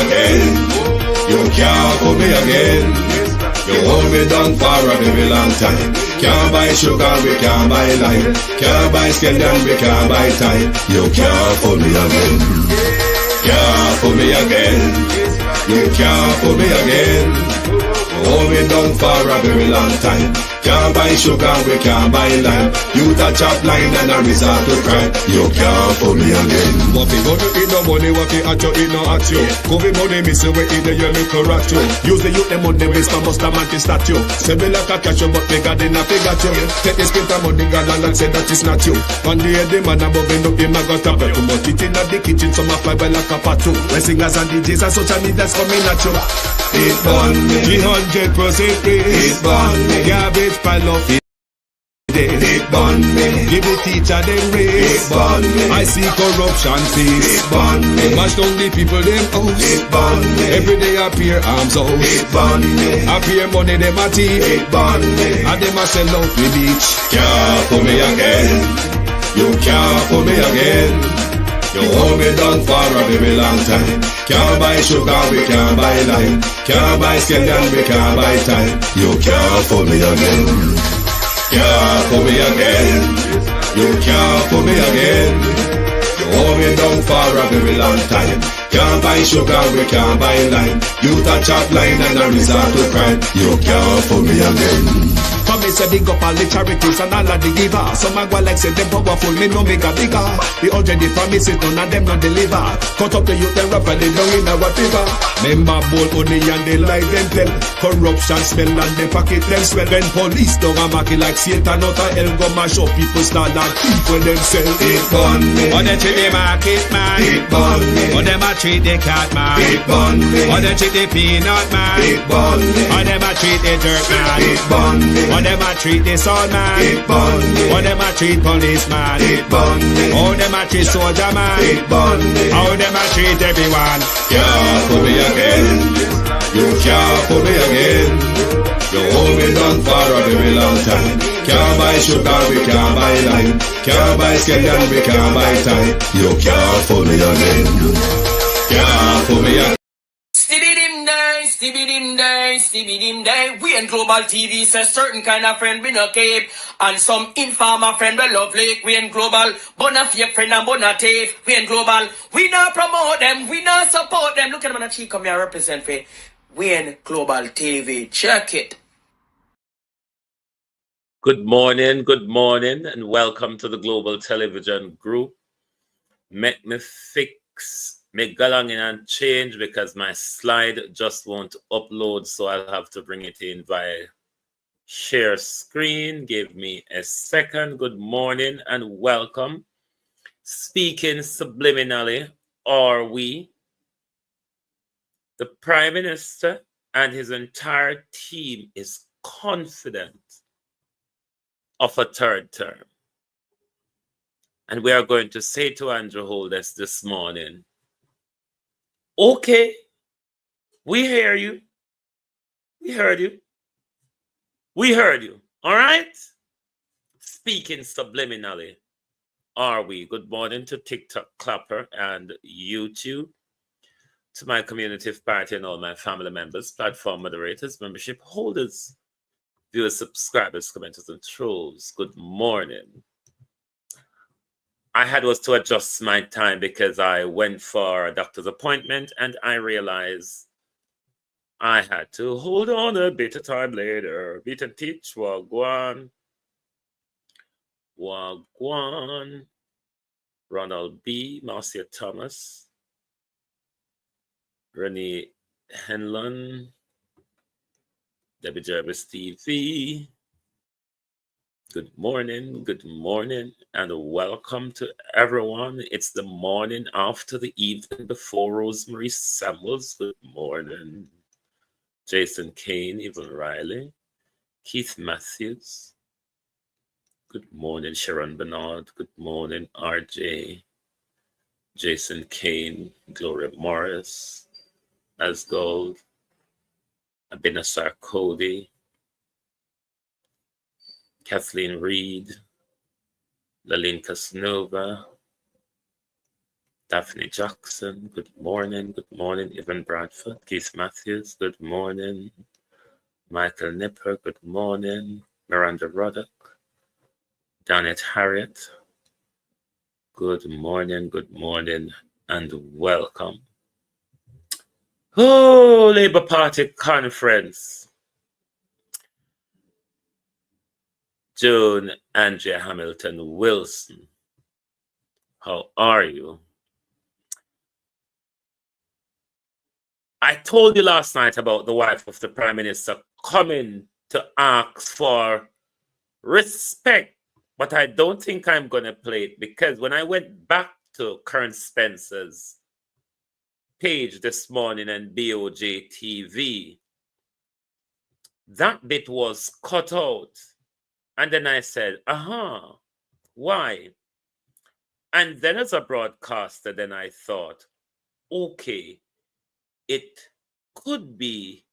again. You can't fool me again. You hold me down for a very long time. Can't buy sugar, we can't buy lime. Can't buy scallion, we can't buy time. You can't fool me again. Can't fool me again. You can't fool me again. Hold me down for a very long time. Can't buy sugar, we can't buy lime. You touch up line and a resort to crime. You can't fool me again. What we gonna eat no money, what we at you, eat no at you. Covid money, miss you, we eat the your little rat you. Use the youth, the money, waste no bust a man to statue. Say me like a cash you, but me got in a figure you. Take the spit of money, gal and say that is not you. On the head, the man above him, him a got a bet. Too much it in the kitchen, some a fly by like a patu. When singers and DJs and social media's coming at you. It burn me. 300% free. It burn me. Garbage pile of it. It burn me. Give the teacher them raise. It burn me. I see corruption face. It burn me. Mash down the people them house. It burn me. Every day appear arms out. It burn me. Appear money them a thief. It burn me. And them a sell out the beach. Can't fool me again. You can't fool me again. You hold me down for a very long time. Can't buy sugar, we can't buy lime. Can't buy scallion, we can't buy time. You can't fool me again. Can't fool me again. You can't fool me again. You hold me down for a very long time. Can't buy sugar, we can't buy lime. You touch up line and a resort to crime. You can't fool me again. Come me say big up all the charities and all of the givers. Some a go like say them powerful, me no make a bigger. The already promises, none of them not deliver. Cut up the youth, them rap and they down in a whatever. Member bold money and they lie them tell. Corruption smell and they pocket them swell. When police don't a market like Satan out of hell, go mash up people start and thief when them sell. It burn me. Or they treat the market man. It burn me. Or them a treat the cat man. It burn me. Or they treat the peanut man. It burn me. Or them a treat the dirt man. It burn me. Or them a treat the soul man. It burn me. Or them a treat policeman. It burn me. Or them a treat soldier man. It burn me. Or them a treat everyone. Can't fool me again. You can't fool me again. You hold me down for a very long time. Can't buy sugar, we can't buy lime. Can't buy scallion, we can't buy time. You can't fool me again. Can't fool me again. Stibby-dim day. We in Global TV says certain kind of friend we no keep. And some informer friend we love like. We in Global, bona fake friend and bona tape. We in Global, we not promote them, we not support them. Look at them on the cheek, come here represent for we in Global TV. Check it. Good morning, and welcome to the Global Television Group. Make me fix me galang in and change because my slide just won't upload, so I'll have to bring it in via share screen. Give me a second. Good morning and welcome. Speaking subliminally, are we? The Prime Minister and his entire team is confident of a third term. And we are going to say to Andrew Holness this morning, okay, we hear you. We heard you. We heard you. All right? Speaking subliminally, are we? Good morning to TikTok Clapper and YouTube, to my community party and all my family members, platform moderators, membership holders, viewers, subscribers, commenters, and trolls. Good morning. I was to adjust my time because I went for a doctor's appointment and I realized I had to hold on a bit of time later. Beat and teach, Wagwan. Ronald B., Marcia Thomas, Renee Henlon, Debbie Jervis TV. Good morning, and welcome to everyone. It's the morning after the evening before Rosemary Samuels. Good morning. Jason Kane, Evan Riley, Keith Matthews. Good morning, Sharon Bernard. Good morning, RJ. Jason Kane, Gloria Morris, Asgold, Abinasar Cody, Kathleen Reed, Laline Casanova, Daphne Jackson, good morning. Good morning. Evan Bradford, Keith Matthews, good morning. Michael Nipper, good morning. Miranda Ruddock, Janet Harriet, good morning, and welcome. Oh, Labour Party conference. Joan Andrea Hamilton Wilson, how are you? I told you last night about the wife of the Prime Minister coming to ask for respect, but I don't think I'm going to play it because when I went back to Karen Spencer's page this morning and BOJ TV, that bit was cut out. And then I said, why? And then as a broadcaster, then I thought, okay, it could be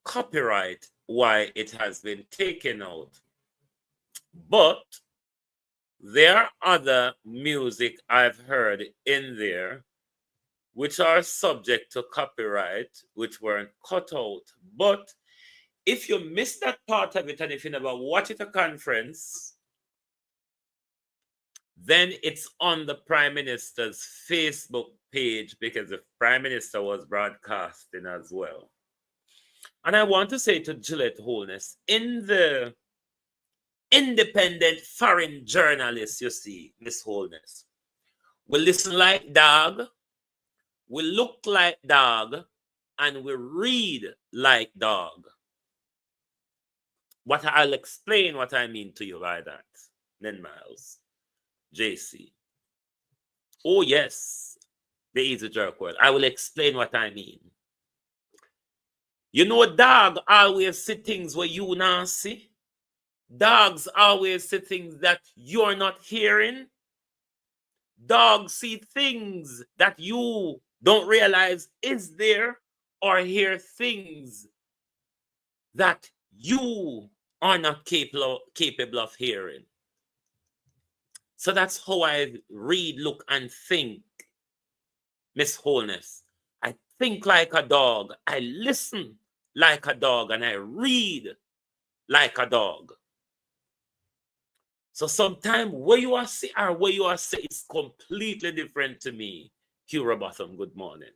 copyright why it has been taken out. But there are other music I've heard in there which are subject to copyright, which weren't cut out. But if you missed that part of it and if you never watch it at a conference, then it's on the Prime Minister's Facebook page because the Prime Minister was broadcasting as well. And I want to say to Juliet Holness, in the independent foreign journalists, you see, Miss Holness, we listen like dog, we look like dog, and we read like dog. What I'll explain what I mean to you by that. Nen Miles, JC. Oh yes, the easy jerk word. I will explain what I mean. You know, dog always see things where you not see. Dogs always see things that you're not hearing. Dogs see things that you don't realize is there, or hear things that you are not capable of hearing. So that's how I read, look, and think, Miss Holness. I think like a dog, I listen like a dog, and I read like a dog. So sometimes where you are see or where you are say is completely different to me. Hugh Robotham, good morning.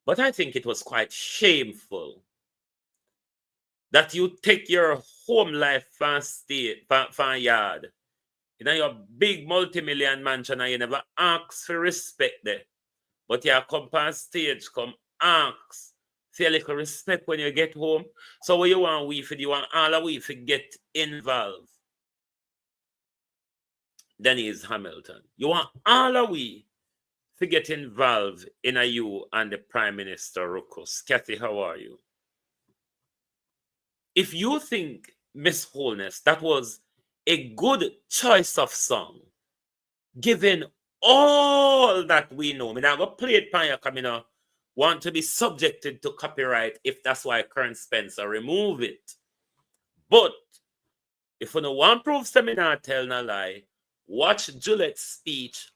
But I think it was quite shameful that you take your home life fan yard, you know, your big multi-million mansion, and you never ask for respect there. But you come on stage, come ask for a little respect when you get home. So what you want we for, you want all of we to get involved. Denise Hamilton, you want all of we to get involved in a you and the Prime Minister Ruckus. Kathy, how are you? If you think, Miss Holness, that was a good choice of song, given all that we know, I mean, I'm going to play it for you because I want to be subjected to copyright if that's why Karen Spencer remove it. But if you don't want proof seminar, tell no lie, watch Juliet's speech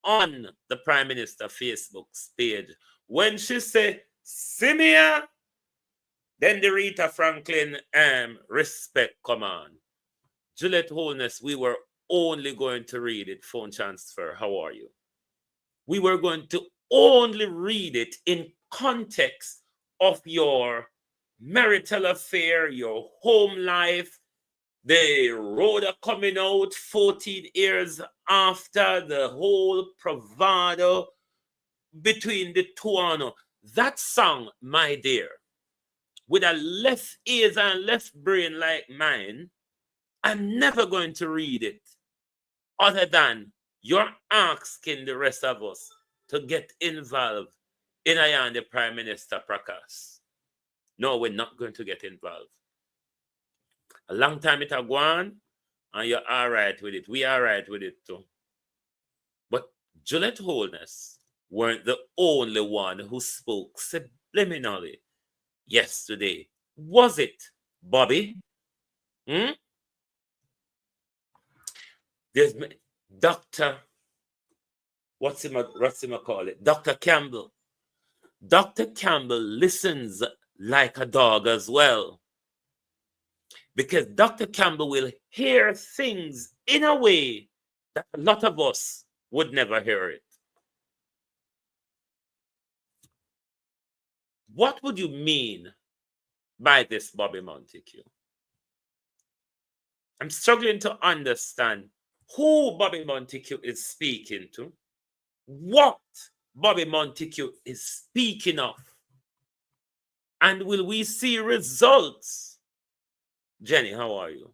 on the Prime Minister Facebook page. When she say, "See me here," then the Rita Franklin respect come on. Juliet Holness, we were only going to read it. Phone transfer, how are you? We were going to only read it in context of your marital affair, your home life, the Rhoda coming out 14 years after, the whole bravado between the two. That song, my dear, with a left ears and left brain like mine, I'm never going to read it other than you're asking the rest of us to get involved in the Prime Minister Prakas. No, we're not going to get involved. A long time it has gone, and you're all right with it. We are all right with it too. But Juliet Holness weren't the only one who spoke subliminally yesterday. Was it, Bobby? There's Dr. what's him call it? Dr. Campbell. Dr. Campbell listens like a dog as well. Because Dr. Campbell will hear things in a way that a lot of us would never hear it. What would you mean by this, Bobby Montague? I'm struggling to understand who Bobby Montague is speaking to, what Bobby Montague is speaking of, and will we see results? Jenny, how are you?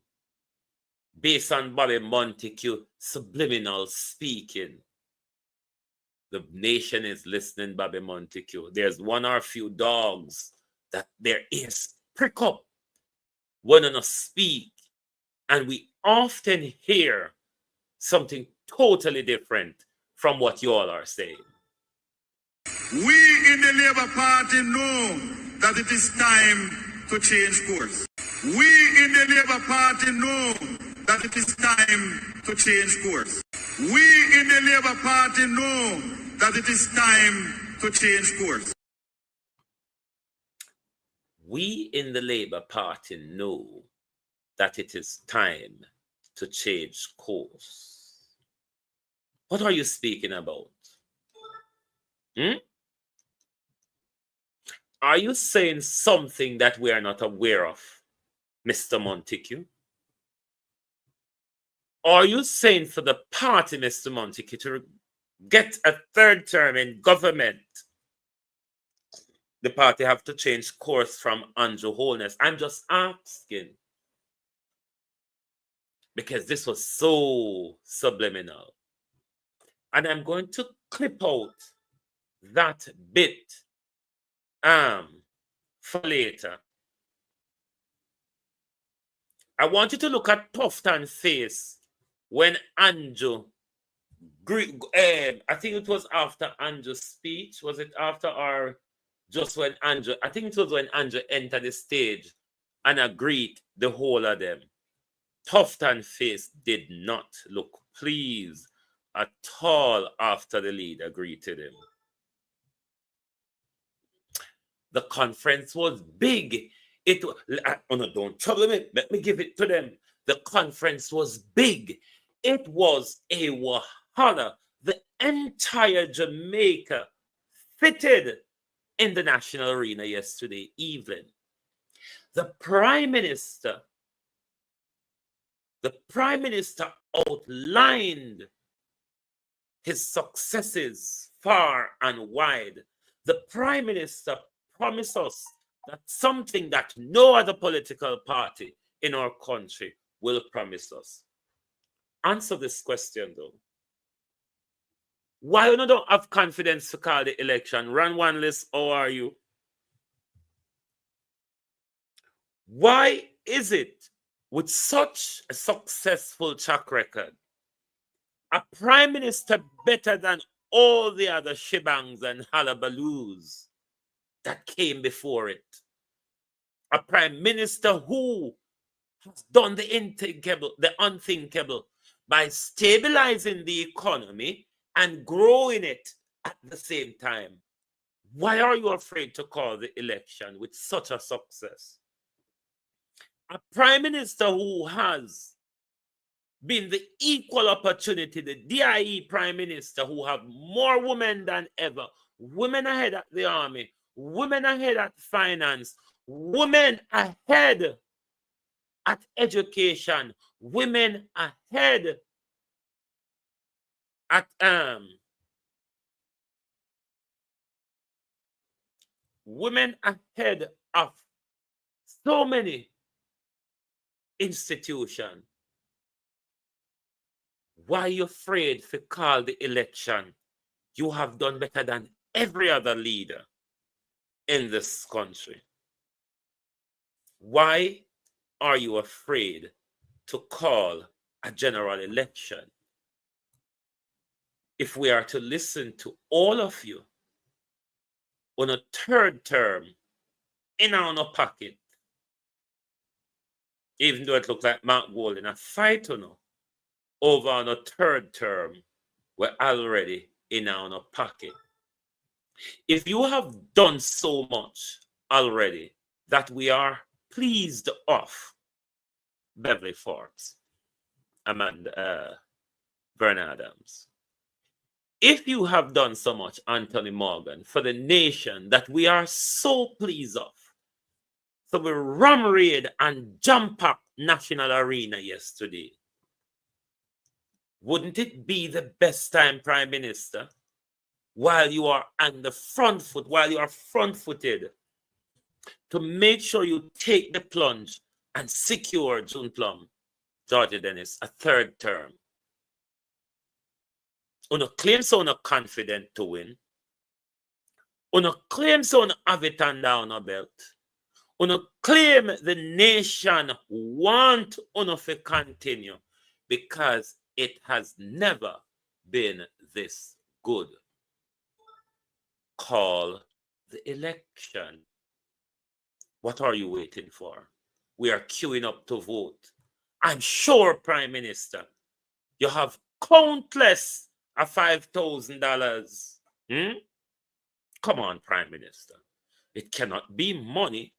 Based on Bobby Montague subliminal speaking. The nation is listening, Bobby Montague. There's one or a few dogs that their ears prick up when they speak, and we often hear something totally different from what you all are saying. We in the Labour Party know that it is time to change course. We in the Labour Party know that it is time to change course. We in the Labour Party know that it is time to change course. We in the Labour Party know that it is time to change course. What are you speaking about? Are you saying something that we are not aware of, Mr. Montague? Are you saying for the party, Mr. Montague, to get a third term in government, the party have to change course from Juliet Holness? I'm just asking, because this was so subliminal. And I'm going to clip out that bit for later. I want you to look at Tufton's face when Andrew, I think it was after Andrew's speech. Was it after or just when Andrew? I think it was when Andrew entered the stage and agreed the whole of them. Tufton's face did not look pleased at all after the leader greeted him. The conference was big. Don't trouble me. Let me give it to them. The conference was big. It was a wahala. The entire Jamaica fitted in the national arena yesterday evening. The Prime Minister outlined his successes far and wide. The Prime Minister promised us that something that no other political party in our country will promise us. Answer this question though. Why you don't have confidence to call the election? Run one list, how are you? Why is it with such a successful track record, a prime minister better than all the other shebangs and hullabaloos that came before it, a prime minister who has done the unthinkable by stabilizing the economy and growing it at the same time? Why are you afraid to call the election with such a success? A prime minister who has been the equal opportunity, the DIE prime minister, who have more women than ever, women ahead at the army, women ahead at finance, women ahead at education, women ahead at women ahead of so many institutions. Why are you afraid to call the election? You have done better than every other leader in this country. Why are you afraid to call a general election? If we are to listen to all of you on a third term in our pocket, even though it looks like Mark Gold in a fight over on a third term, we're already in our pocket. If you have done so much already that we are pleased of, Beverly Forbes, Amanda, Vernon Adams. If you have done so much, Anthony Morgan, for the nation that we are so pleased of, so we ram raid and jump up National Arena yesterday, wouldn't it be the best time, Prime Minister, while you are on the front foot, while you are front-footed, to make sure you take the plunge and secure June Plum, Georgia Dennis, a third term? Uno claim so not confident to win. Uno claim so not have it on down a belt. Uno claim the nation want uno to continue because it has never been this good. Call the election. What are you waiting for? We are queuing up to vote. I'm sure, Prime Minister, you have countless of $5,000. Come on, Prime Minister. It cannot be money.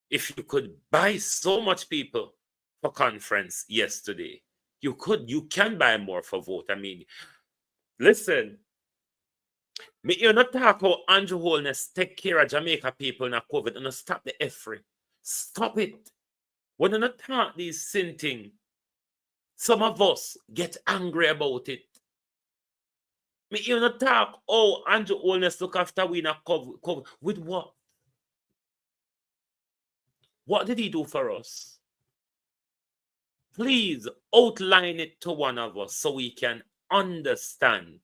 If you could buy so much people for conference yesterday, you can buy more for vote. I mean, listen, you're not talk about Andrew Holness take care of Jamaica people in a COVID and stop the effort. Stop it. When you not talk these sin things, some of us get angry about it. You not talk, oh, Andrew Holness look after we in a COVID. With what? What did he do for us? Please outline it to one of us so we can understand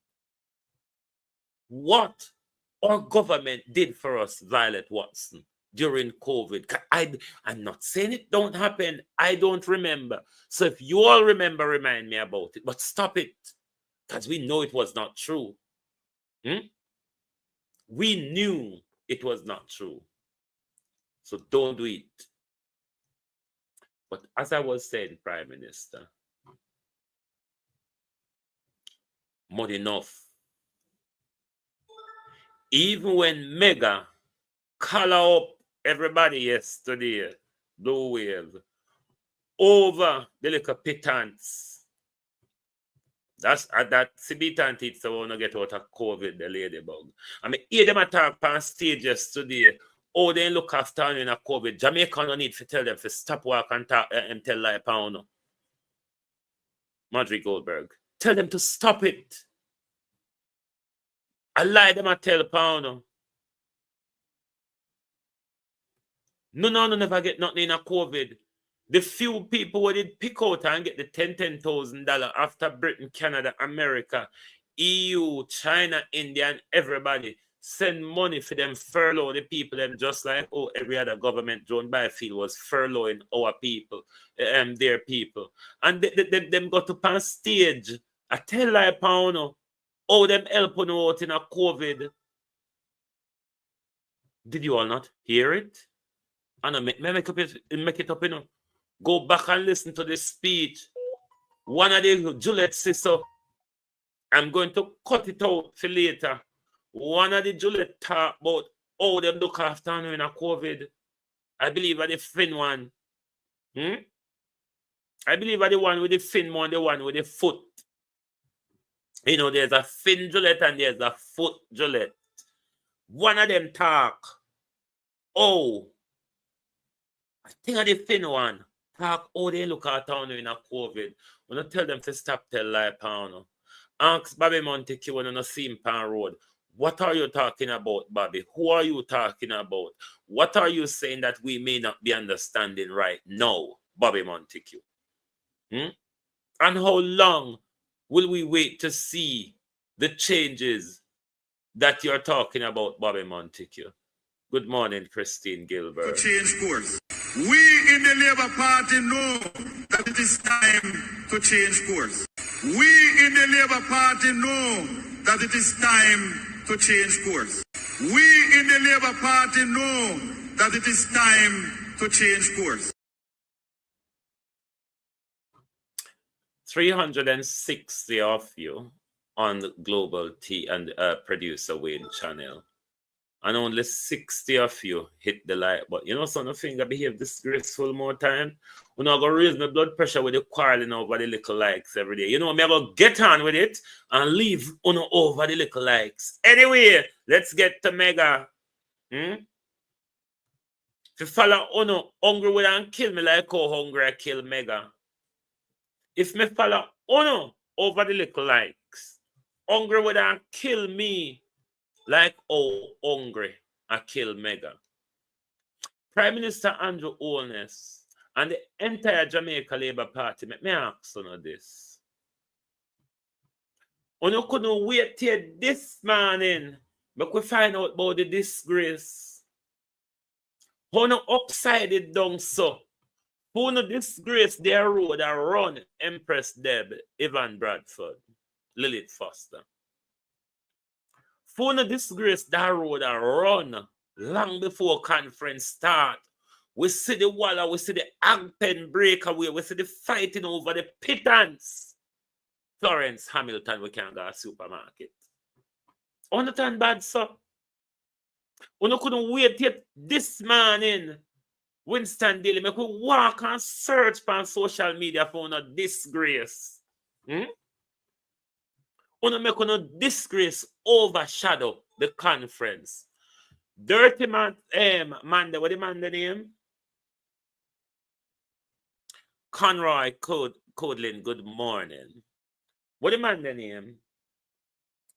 what our government did for us, Violet Watson, during COVID. I'm not saying it don't happen. I don't remember. So if you all remember, remind me about it. But stop it. Because we know it was not true. We knew it was not true. So don't do it. But as I was saying, Prime Minister, more enough. Even when Mega color up everybody yesterday, Blue Wave, over the little pittance. That's that Sibitan teach so want to get out of COVID, the ladybug. I mean, hear them attack on stage yesterday. Oh, they look after you in a COVID. Jamaica no need to tell them to stop work and talk and tell lie pound. Marjorie Goldberg. Tell them to stop it. I lie them and tell pound. No, never get nothing in a COVID. The few people who did pick out and get the $10,000 after Britain, Canada, America, EU, China, India, and everybody send money for them furlough the people, them just like every other government. Joan Byfield was furloughing our people, their people. And them got up on stage. I tell like pound, them help on out in a COVID. Did you all not hear it? And make it up, you know. Go back and listen to this speech. One of the Juliet sister, I'm going to cut it out for later. One of the Juliet talk about how they look after you in a COVID. I believe at the fin one. I believe at the one with the fin one, the one with the foot. You know, there's a fin Juliet and there's a foot Juliet. One of them talk. I think of the fin one. Talk how they look at town in a COVID. When I tell them to stop tell lie pound. Ask Bobby Montague when you see him on road. What are you talking about, Bobby? Who are you talking about? What are you saying that we may not be understanding right now, Bobby Montague? And how long will we wait to see the changes that you're talking about, Bobby Montague? Good morning, Christine Gilbert. To change course. We in the Labour Party know that it is time to change course. We in the Labour Party know that it is time to change course. We in the Labour Party know that it is time to change course. 360 of you on the Global T and producer Wayne channel. And only 60 of you hit the like button. You know, some of things I behave disgraceful more time. We're not going to raise my blood pressure with the quarreling over the little likes every day. You know, I'm going to get on with it and leave over the little likes. Anyway, let's get to Mega. If you follow Uno, hungry with and kill me like how hungry I kill Mega. If me follow Uno over the little likes, hungry with and kill me like how hungry I kill Mega. Prime Minister Juliet Holness and the entire Jamaica Labour Party, let me ask you this. You couldn't wait till this morning, but we find out about the disgrace. How no upside it down so? Who no disgrace their road and run Empress Deb, Evan Bradford, Lilith Foster? Who no disgrace that road and run long before conference start? We see the walla, we see the Agpen breakaway, we see the fighting over the pittance. Florence Hamilton, we can't go to a supermarket. Understand bad, sir? We couldn't wait till this morning. Winston Daly, we could walk and search on social media for no disgrace. We make no disgrace overshadow the conference. Dirty man, Manda, what the man the name? Conroy Codlin, good morning. What the man the name?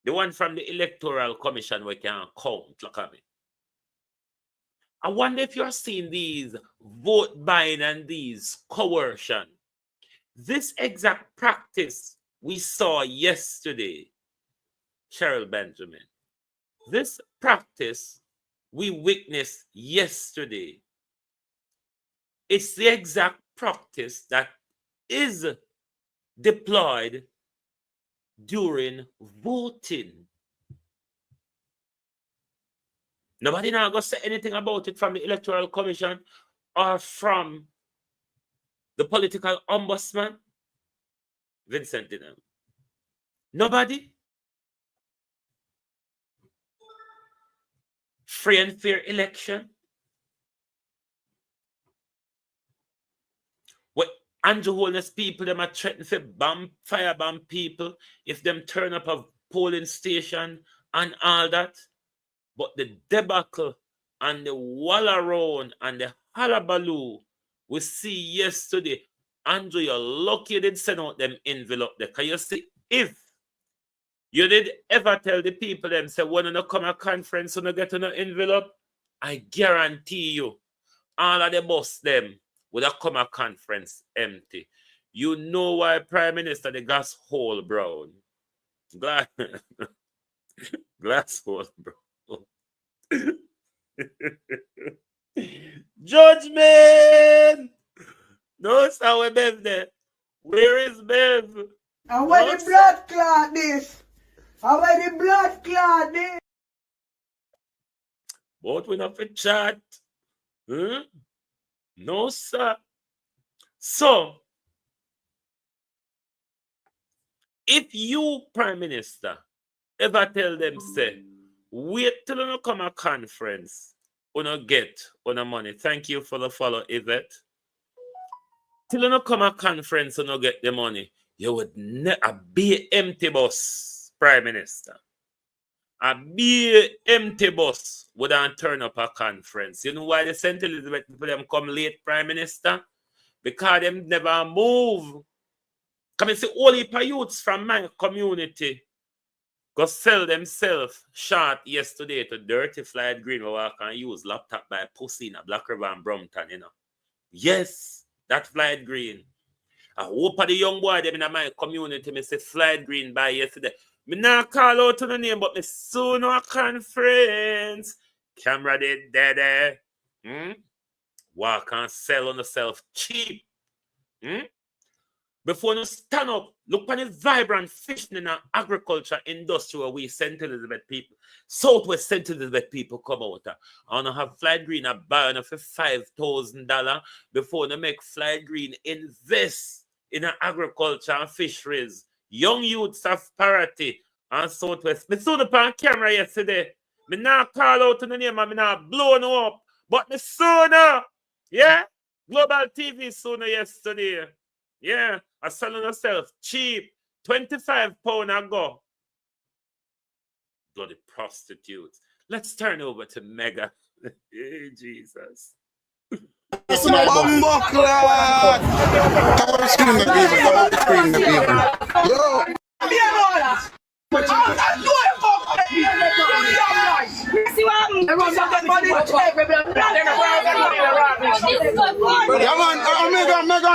The one from the Electoral Commission we can count. Look at me. I wonder if you're seeing these vote buying and these coercion. This exact practice we saw yesterday, Cheryl Benjamin. This practice we witnessed yesterday. It's the exact practice that is deployed during voting. Nobody now going to say anything about it from the Electoral Commission or from the political ombudsman, Vincent Dinham. Nobody. Free and fair election. What Juliet Holness people, them are threatening to firebomb people if them turn up a polling station and all that. But the debacle and the wall around and the hullabaloo we see yesterday, Andrew, you're lucky you did send out them envelope there. Can you see, if you did ever tell the people them say when you come a conference and you get an envelope, I guarantee you all of the bus them would have come a conference empty. You know why Prime Minister the gas hole brown. Glass hole brown. Judgment! No, sir, where Bev there? Where is Bev? And where the blood clot this? And where the blood clot this? But we not for chat. No, sir. So, if you, Prime Minister, ever tell them, say, wait till you come a conference, you get on money. Thank you for the follow, Yvette. Till you come a conference, you get the money. You would never be empty bus, Prime Minister. A be empty bus wouldn't turn up a conference. You know why the St. Elizabeth people them come late, Prime Minister? Because them never move. Come and see all the youths from my community go sell themselves short yesterday to dirty flight green where I can use laptop by pussy in a Black River and Brompton, you know. Yes, that flight green. I hope the young boy them in my community me say flight green by yesterday. Me not call out to the name, but me soon a conference. Camera did dead. Walk and sell on yourself cheap. Before you stand up, look at the vibrant fishing and agriculture industry where we St. Elizabeth people, Southwest St. Elizabeth people come out. And I have Flight Green a buy for $5,000 before they make Flight Green invest in agriculture and fisheries. Young youths have parity and Southwest. Me saw the on camera yesterday. Me not call out to the name and me not blow no up. But me sooner. Yeah? Global TV sooner yesterday. Yeah. I selling myself cheap. £25 a go. Bloody prostitutes. Let's turn over to Mega. Hey, Jesus. Mega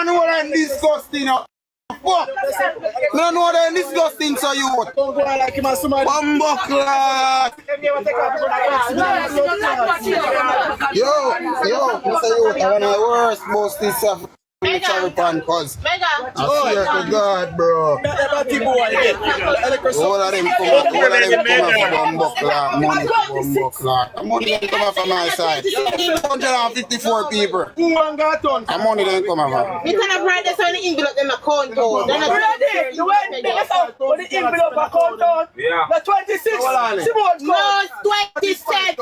know what I'm disgusting. Fuck! No know what I'm disgusting, so you what? Yo, Mr. Youth, I want the worst most this stuff. Cause I swear to God, bro. All of them come up from money from Buckler. Money didn't come up from my side. 154 people. And money didn't come up. You cannot write this on the envelope in my account. The envelope account on the 26th. No, 27.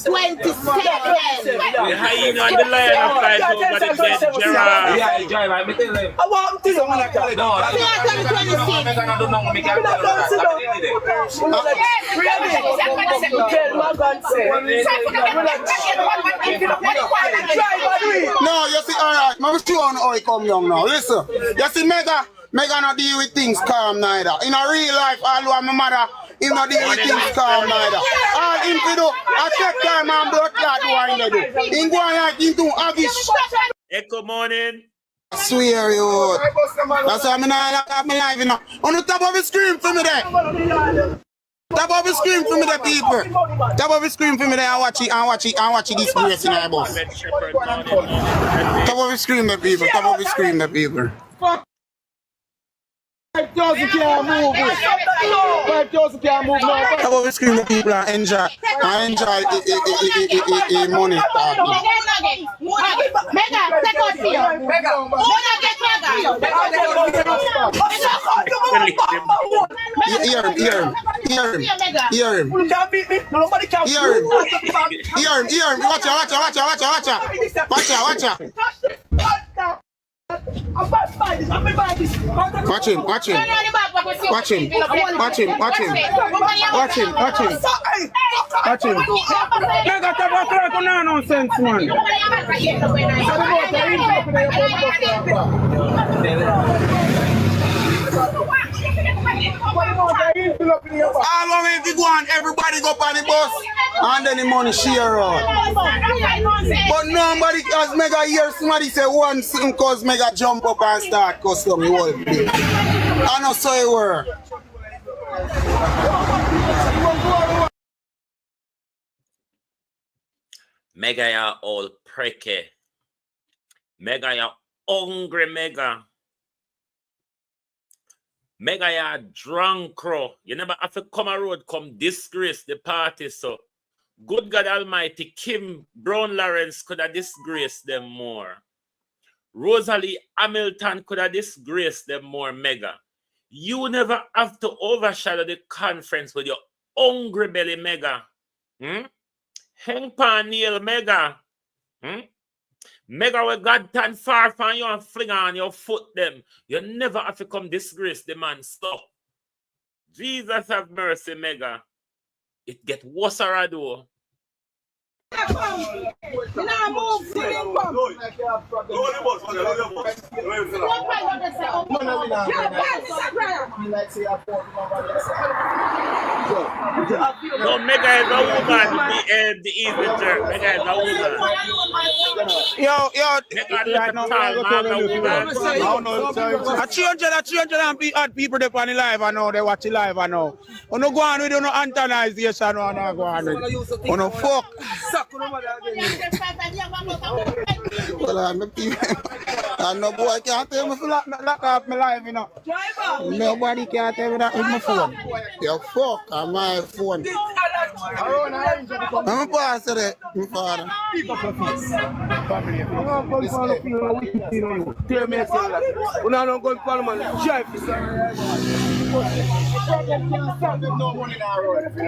27. We're hanging on the line of fight over the dead Gerard. I want to know. No, you see, alright, I'm sure on how it come young now. Listen, you see, Mega not deal with things calm neither. In a real life, all my mother, he not deal with things calm neither. All him to do, I take time and blood clot what he do. He go like him to avish. Echo morning. I swear you. That's why I'm not have my life, you know. On the top of the screen for me there. Top of the screen for me there, people. Top of the screen for me there. I watch it this place in our bus. Top of the screen there, people. Top of the screen there, people. 5,000 can't move. 5,000 can't move now. Top of the screen there, people, and enjoy money. Mega, take out here. Mega. Hear him. Watch him. Mega tabacrack no nonsense, man. How long if you go on, everybody go on the bus and then the money share out. But nobody has Mega hear somebody say one thing cause Mega jump up and start custom the whole thing. I know so it work. Mega ya all pricky. Mega ya hungry Mega. Mega ya drunk crow. You never have to come a road, come disgrace the party. So good God Almighty, Kim Brown Lawrence could have disgraced them more. Rosalie Hamilton could have disgraced them more, Mega. You never have to overshadow the conference with your hungry belly, Mega. Hang pan nail, Mega. Mega with God tan far from you and fling on your foot them. You never have to come disgrace the man. Stop. Jesus have mercy, Mega. It get worse though. No, Mega is a woman. The easy jerk. Mega is a woman. Yo, Mega is a tall man, a woman. a 300 people there on the live, I know they watch the live, I know. On no go on with no antagonization, no go on with. On no fuck. Well, and no boy can't tell me to lock off my life, you know. Nobody can tell me that with my phone. Yo, fuck on my phone. I'm a pastor there, my father. Tell me, no money in our road. I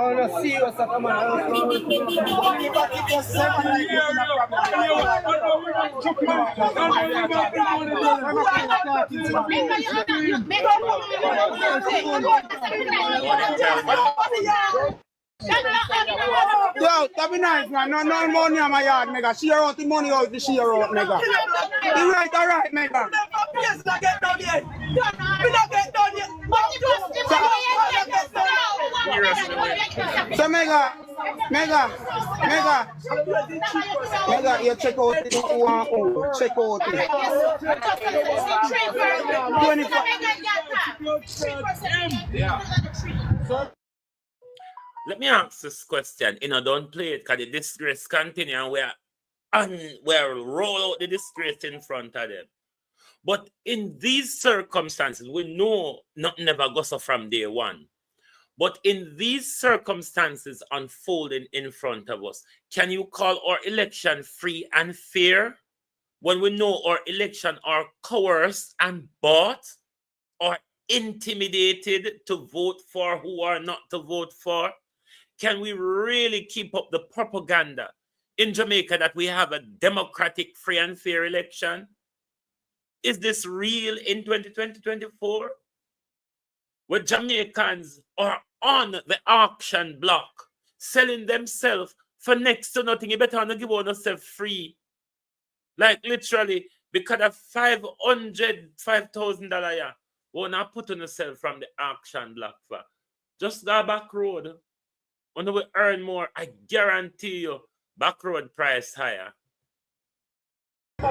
want to see what's up, man. Yo, that be nice, man. No money on my yard, nigga. Share out the money out the share out, nigga. You right, all right, nigga. Yes, not get done yet. We not get done yet. So, mega, you check out it. Check out it. 25. Yeah. Let me ask this question. Don't play it because the disgrace continue and we're roll out the disgrace in front of them. But in these circumstances, we know nothing ever goes off from day one. But in these circumstances unfolding in front of us, can you call our election free and fair when we know our election are coerced and bought or intimidated to vote for who are not to vote for? Can we really keep up the propaganda in Jamaica that we have a democratic, free and fair election? Is this real in 2020-24? Where Jamaicans are on the auction block, selling themselves for next to nothing. You better not give yourself free. Like literally, because of $5,000, yeah, won't not put on yourself from the auction block for. Just go back road. When we earn more, I guarantee you, back road price higher. Hey,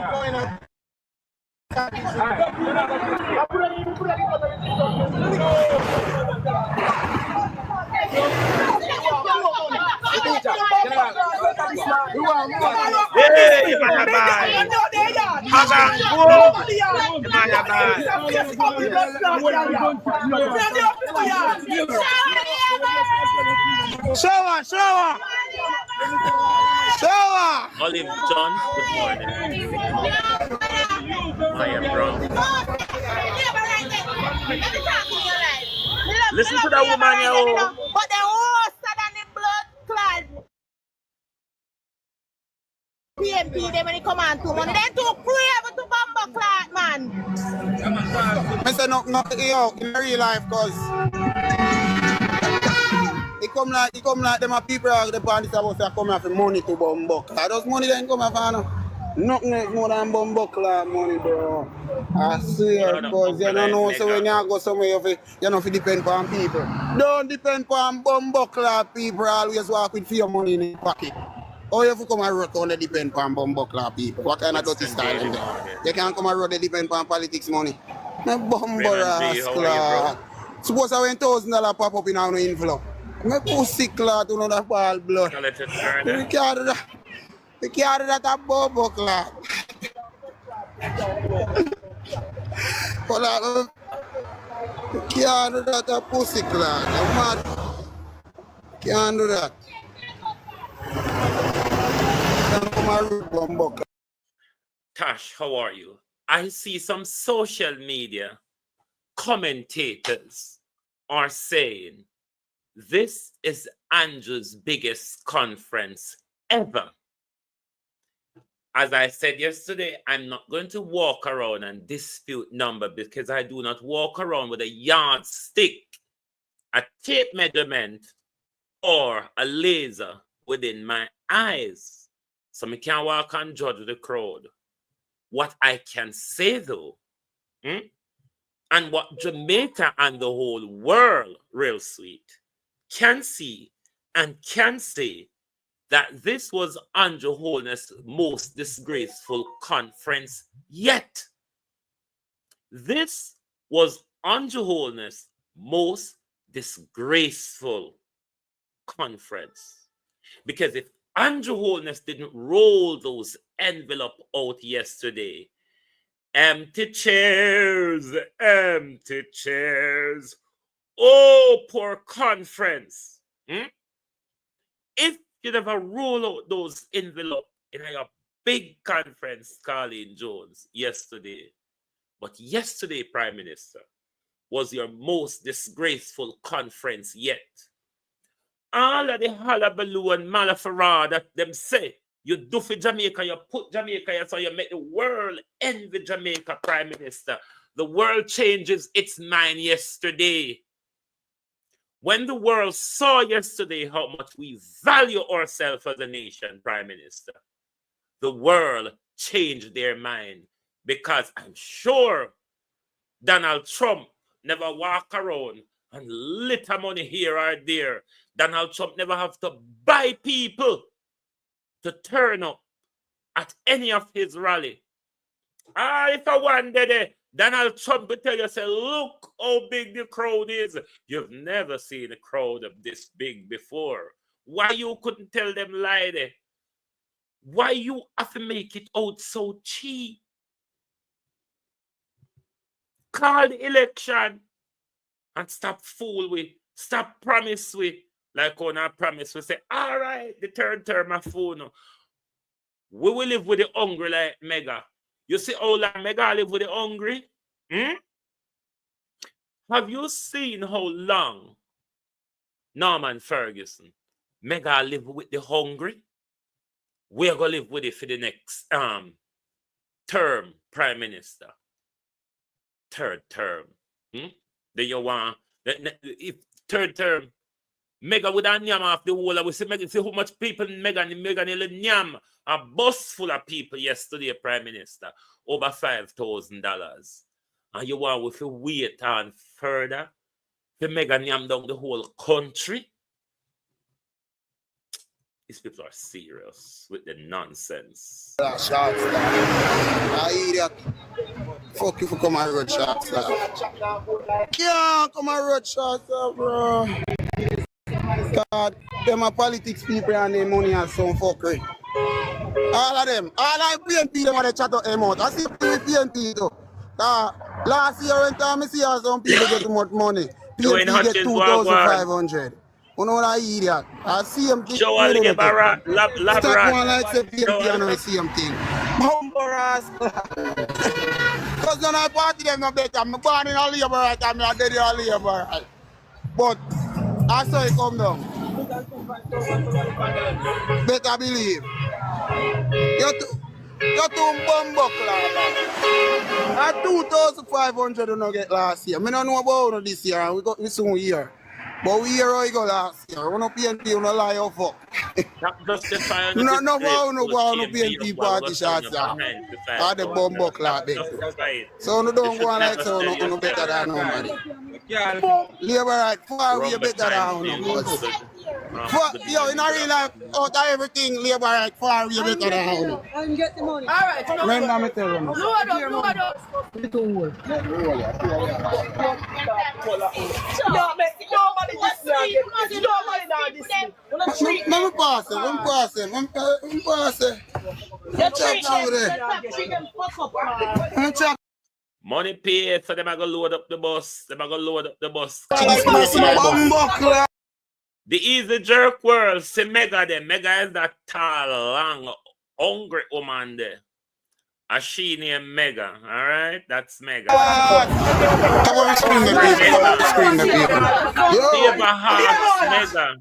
Shower. Olive John, good morning. Maya Brown. Listen to that woman, yo. But the worse than the blood clot. PMP, they when they come on to money. They too brave to bomb clot, man. I say no, yo, in real life, cause it come like them a people are the bandits about to come out for money to bomb buck. Those money then come out for nothing more than bomb buck money, bro. I swear, because you don't know, so when you go somewhere, you don't depend on people. Don't depend on bomb buck people, always walk with your money in your pocket. Or if you come and road, don't depend on bomb buck people. What kind of dirty style is that? You can't come and road, they depend on politics money. No bomb rascal. Suppose I went $1,000 pop up in our envelope. My pussy clot, you know that ball blood. You can't do that. You can't do that a bobo clot. You can't do that a pussy clot. I'm mad. You can't do that. Tash, how are you? I see some social media commentators are saying this is Andrew's biggest conference ever. As I said yesterday, I'm not going to walk around and dispute number because I do not walk around with a yardstick, a tape measurement, or a laser within my eyes. So I can't walk and judge the crowd. What I can say though, and what Jamaica and the whole world, real sweet, can see and can say that this was Andrew Holness' most disgraceful conference yet. This was Andrew Holness' most disgraceful conference. Because if Andrew Holness didn't roll those envelope out yesterday, empty chairs. Oh, poor conference. If you never roll out those envelopes in a big conference, Carleen Jones, yesterday. But yesterday, Prime Minister, was your most disgraceful conference yet. All of the hullabaloo and malafara that them say, you do for Jamaica, you put Jamaica here, so you make the world envy Jamaica, Prime Minister. The world changes its mind yesterday. When the world saw yesterday how much we value ourselves as a nation, Prime Minister, the world changed their mind, because I'm sure Donald Trump never walk around and litter money here or there. Donald Trump never have to buy people to turn up at any of his rally. If I one day Donald Trump will tell you, say, look how big the crowd is. You've never seen a crowd of this big before. Why you couldn't tell them lie there? Why you have to make it out so cheap? Call the election and stop fool with, stop promise with, like on our promise, we say, all right, the third term of phone. We will live with the hungry like Mega. You see how long Mega live with the hungry? Have you seen how long Norman Ferguson, Mega live with the hungry? We're going to live with it for the next term, Prime Minister. Third term. Then you want, if third term, Mega would have nyam off the whole. We see how much people Mega nearly nyam. A bus full of people yesterday, Prime Minister, over $5,000. And you want to wait on further to Mega nyam down the whole country? These people are serious with the nonsense. Fuck you for come and road shots, yeah, come and road shots, bro. God, them are politics people and their money and some fuckery. All of them, all of PNP, them are the chat up them out. I see PNP though. Last year when time I see how some people get too much money. PNP get 2,500. You know what I idiot? I see them thing. Show all the Barra, Stop one like say PNP and I see them thing. Bumbaras. Because none of the party them no better. I'm born in a labor right and I'm dead in a labor right. But I saw it come down. Better believe. You're too bumbuckler. At 2,500 you not get last year. I don't know about this year and we got this soon here. But we hear how you go last year. We no PNP, we no lie or fuck. No, no, PNP party shots there. All the bumbuckler big. So no don't go on like so no better than nobody. Labor right, far way better than nobody. Yo, in a real life, out of everything, labor right, far way better than nobody. And get the money. All right. Remember me tell you. Load up. Let me pass it. Money paid, so them are going to load up the bus. The easy jerk world, see Mega there. Mega is that tall, long, hungry woman there. A she named Mega, all right? That's Mega. Scream the people. Favor hearts, Mega.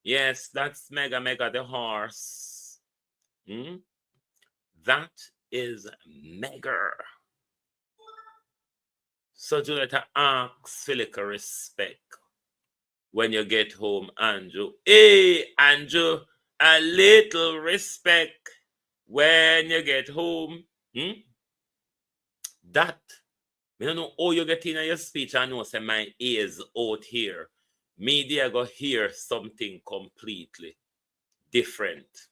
Yes, that's Mega the horse. That is Mega. So Juliet asks Philip respect when you get home, Andrew. Hey, Andrew, a little respect when you get home. That, I don't know how you get in your speech. I know say my ears out here. Media go hear something completely different.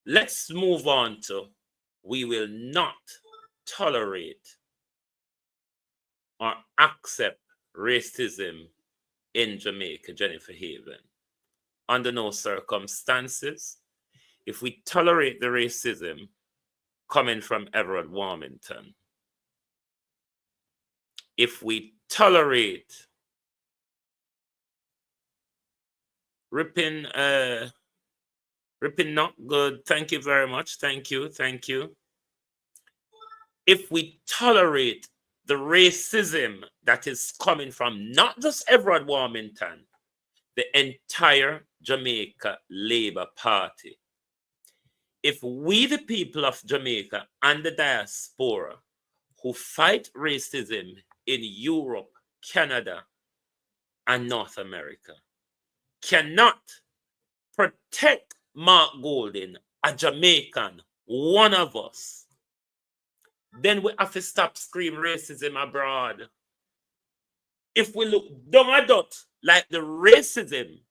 Let's move on to, we will not tolerate or accept racism in Jamaica, Jennifer Haven. Under no circumstances. If we tolerate the racism coming from Everett Warmington, if we tolerate ripping Ripping not good. Thank you very much. Thank you. Thank you. If we tolerate the racism that is coming from not just Everard Warmington, the entire Jamaica Labour Party, if we, the people of Jamaica and the diaspora who fight racism in Europe, Canada, and North America, cannot protect Mark Golding, a Jamaican, one of us, then we have to stop screaming racism abroad. If we look down a dot like the racism,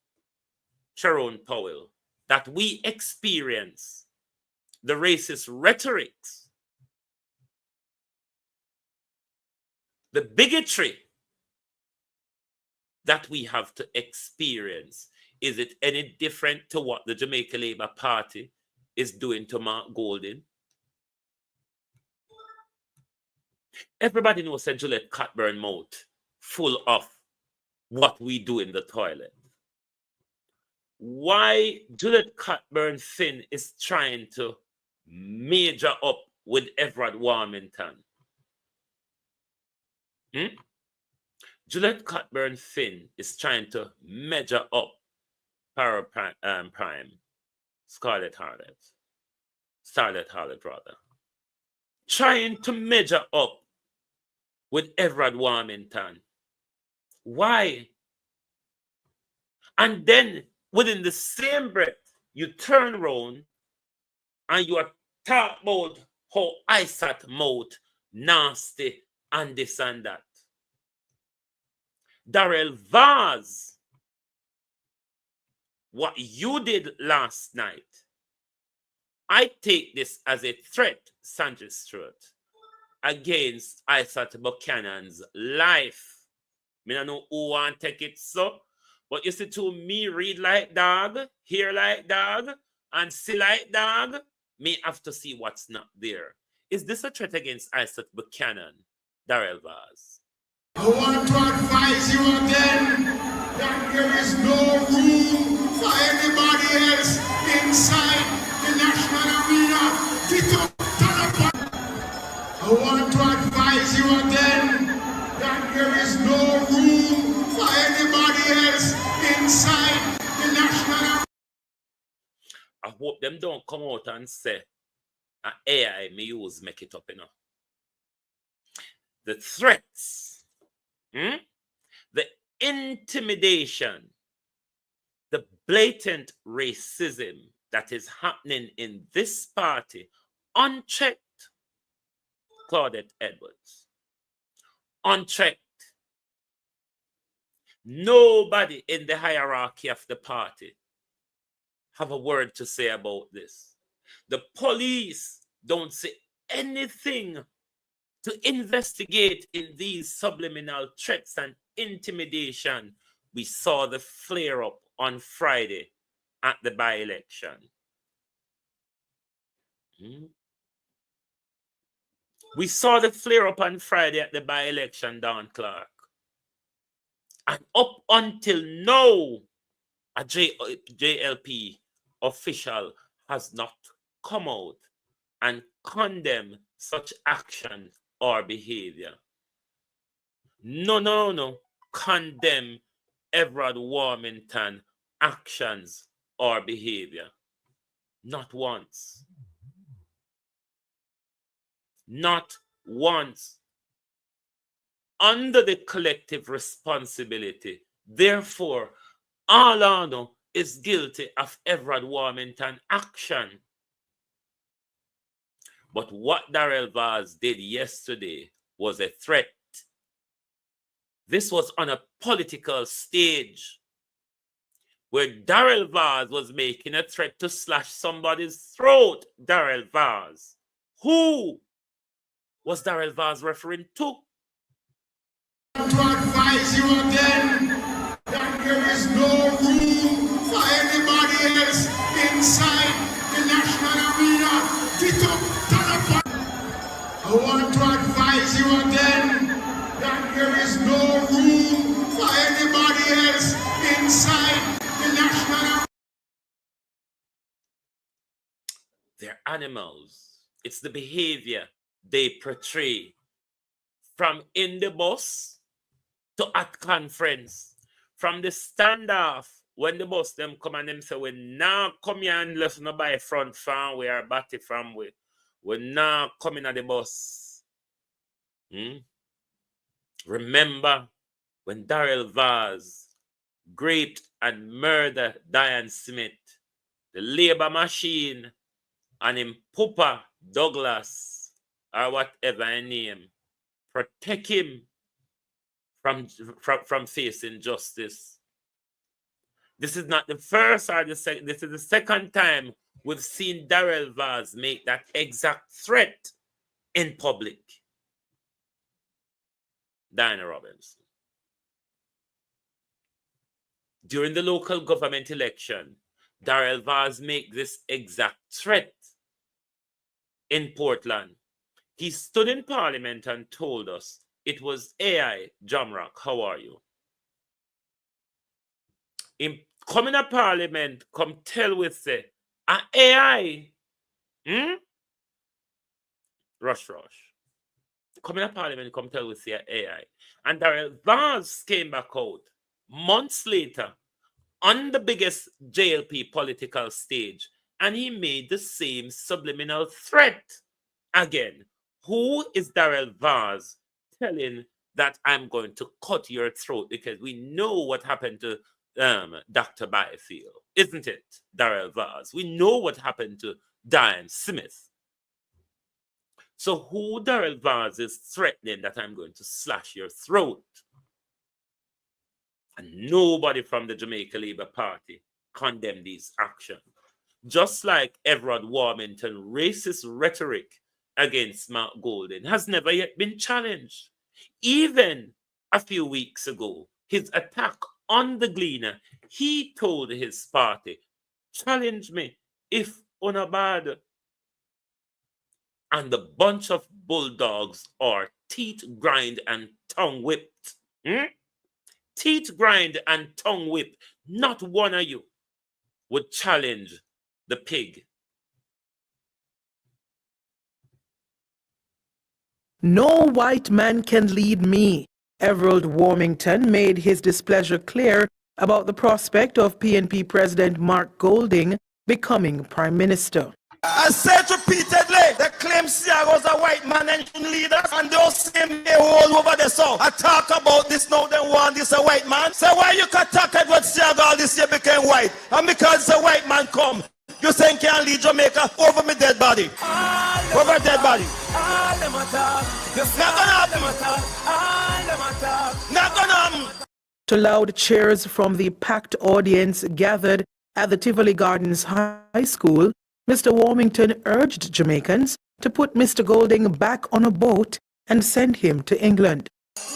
Sharon Powell, that we experience, the racist rhetorics, the bigotry that we have to experience, is it any different to what the Jamaica Labour Party is doing to Mark Golding? Everybody knows that Juliet Cockburn mouth full of what we do in the toilet. Why Juliet Cockburn Finn is trying to major up with Everard Warmington? Juliet Cockburn Finn is trying to measure up Prime, Scarlet Harlot, rather. Trying to measure up with Everard Warmington. Why? And then within the same breath, you turn around and you are talk about how Isaac mouth nasty and this and that. Darrell Vaz, what you did last night, I take this as a threat, Sanchez Stewart, against Isaac Buchanan's life. I don't know who want to take it so, but you see, to me, read like dog, hear like dog, and see like dog, me have to see what's not there. Is this a threat against Isaac Buchanan, Darrell Vaz? I want to advise you again that there is no room for anybody else inside the national arena. Get up, turn up. I want to advise you again that there is no room for anybody else inside the national arena. I hope them don't come out and say, AI may use make it up, you know. The threats, the intimidation, the blatant racism that is happening in this party, unchecked, Claudette Edwards, unchecked. Nobody in the hierarchy of the party have a word to say about this. The police don't say anything to investigate in these subliminal threats and intimidation. We saw the flare-up on Friday at the by-election. We saw the flare-up on Friday at the by-election, Don Clark. And up until now, a JLP official has not come out and condemned such action or behavior. No. Condemn Everard Warmington actions or behavior. Not once. Not once. Under the collective responsibility, therefore, Alano is guilty of Everard Warmington action. But what Darrell Vaz did yesterday was a threat. This was on a political stage where Darrell Vaz was making a threat to slash somebody's throat. Darrell Vaz. Who was Darrell Vaz referring to? To advise you again that there is no room for anybody else inside the national arena. Get up, turn up. I want to advise you again that there is no room for anybody else inside the national arena. animals. It's the behavior they portray. From in the bus to at conference. From the standoff, when the bus them come and them say, we now come here and listen by front farm, we are batty from we. We now coming at the bus. Remember when Darrell Vaz raped and murdered Diane Smith, the labor machine, and him Poopa Douglas, or whatever his name, protect him from facing justice. This is not the first or the second. This is the second time we've seen Darrell Vaz make that exact threat in public. Diana Robinson. During the local government election, Darrell Vaz made this exact threat in Portland. He stood in Parliament and told us it was AI, Jamrock, how are you? In coming to Parliament, come tell with say, AI, rush. Coming to Parliament, come tell with say AI. And Darrell Vaz came back out months later on the biggest JLP political stage, and he made the same subliminal threat again. Who is Darrell Vaz telling that I'm going to cut your throat? Because we know what happened to Dr. Byfield, isn't it, Darrell Vaz? We know what happened to Diane Smith. So who Darrell Vaz is threatening that I'm going to slash your throat? And nobody from the Jamaica Labour Party condemned these actions. Just like Everard Warmington's racist rhetoric against Mark Golding has never yet been challenged. Even a few weeks ago, his attack on the Gleaner, he told his party, challenge me if on bad. And the bunch of bulldogs are teeth grind and tongue whipped. Teeth grind and tongue whipped. Not one of you would challenge the pig. No white man can lead me. Everard Warmington made his displeasure clear about the prospect of PNP President Mark Golding becoming Prime Minister. I said repeatedly, they claim Siago's a white man and leader, and those same all over the south. I talk about this now, they want this a white man. So why you can talk about Siago this year became white? And because a white man come, you saying can't lead Jamaica over me dead body. Over dead body. Not gonna happen. To loud cheers from the packed audience gathered at the Tivoli Gardens High School, Mr. Warmington urged Jamaicans to put Mr. Golding back on a boat and send him to England.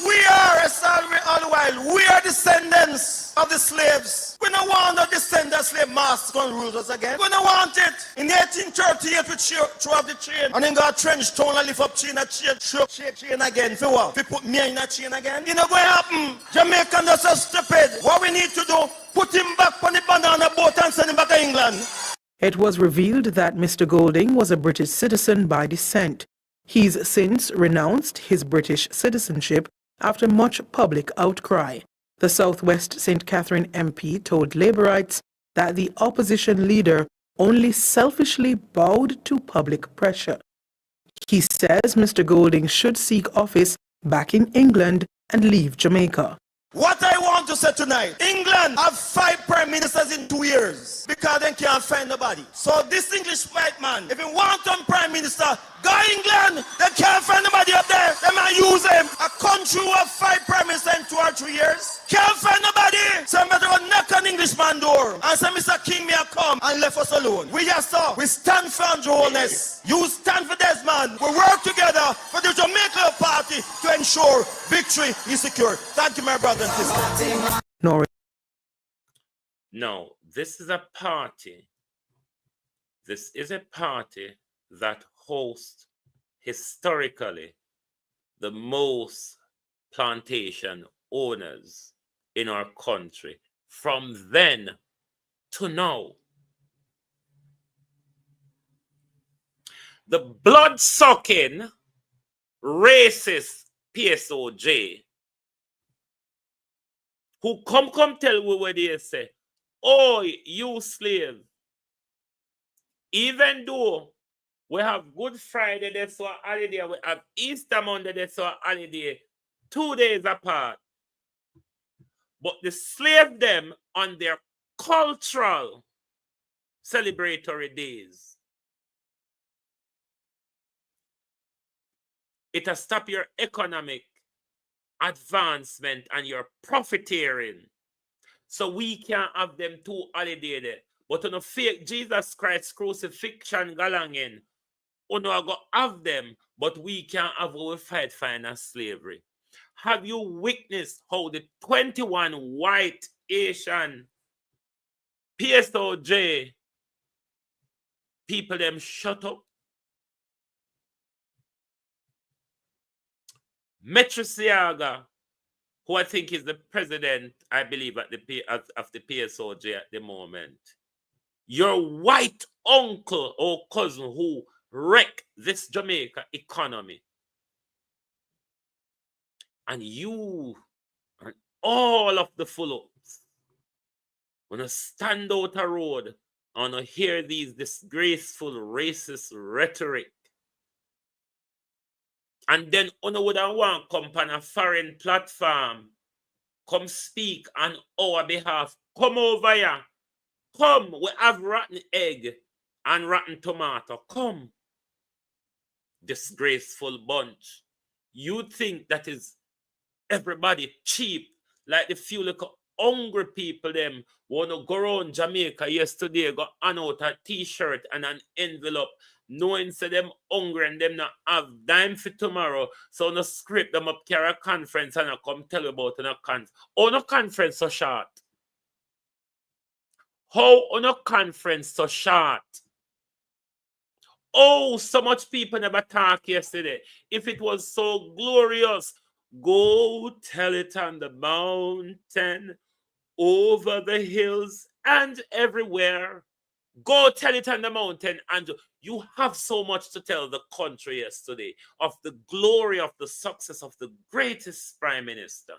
We are, as all the while, we are descendants of the slaves. We don't want the descendants slave masters going to rule us again. We don't want it. In 1838, we threw up the chain, and then got trench town and lift up chain again. For what? We put me in a chain again? You know what happen? Jamaicans are so stupid. What we need to do, put him back on the banana boat and send him back to England. It was revealed that Mr. Golding was a British citizen by descent. He's since renounced his British citizenship after much public outcry. The Southwest St. Catherine MP told Labourites that the opposition leader only selfishly bowed to public pressure. He says Mr. Golding should seek office back in England and leave Jamaica. What I want to say tonight, England have 5 prime ministers in 2 years because they can't find nobody. So this English white man, if he want one prime minister, go England, they can't find nobody up there. They might use him. A country who have 5 prime ministers in 2 or 3 years, can't find nobody. So I'm going to knock on Englishman door and say, Mr. King, may I come and left us alone. We just saw, we stand for Juliet Holness. You stand for Desmond. We work together for the Jamaica Party to ensure victory is secure. Thank you, my brother and sister. No, this is a party. This is a party that hosts historically the most plantation owners in our country from then to now. the blood-sucking, racist PSOJ, who come tell we what they say, oh, you slave, even though we have Good Friday, that's our holiday, we have Easter Monday, that's our holiday, 2 days apart, but the slave them on their cultural celebratory days. It has stopped your economic advancement and your profiteering. So we can't have them 2 holidays there. But on a fake Jesus Christ crucifixion galangin, we no go have them, but we can't have our fight finance slavery. Have you witnessed how the 21 white Asian PSOJ people them shut up? Metrosiaga, who I think is the president, I believe, of the PSOJ at the moment. Your white uncle or cousin who wrecked this Jamaica economy. And you and all of the full-ups want to stand out a road and hear these disgraceful racist rhetoric. And then on would want come on a foreign platform, come speak on our behalf. Come over here. Come, we have rotten egg and rotten tomato. Come. Disgraceful bunch. You think that is everybody cheap, like the few little hungry people them want to go around Jamaica yesterday, go hand out a t-shirt and an envelope, knowing say them hungry and them not have dime for tomorrow, so no script them up carry a conference and I come tell you about a conference. Oh, no conference so short. How on a conference so short? Oh, so much people never talk yesterday. If it was so glorious, go tell it on the mountain, over the hills, and everywhere. Go tell it on the mountain, and you have so much to tell the country yesterday of the glory of the success of the greatest prime minister.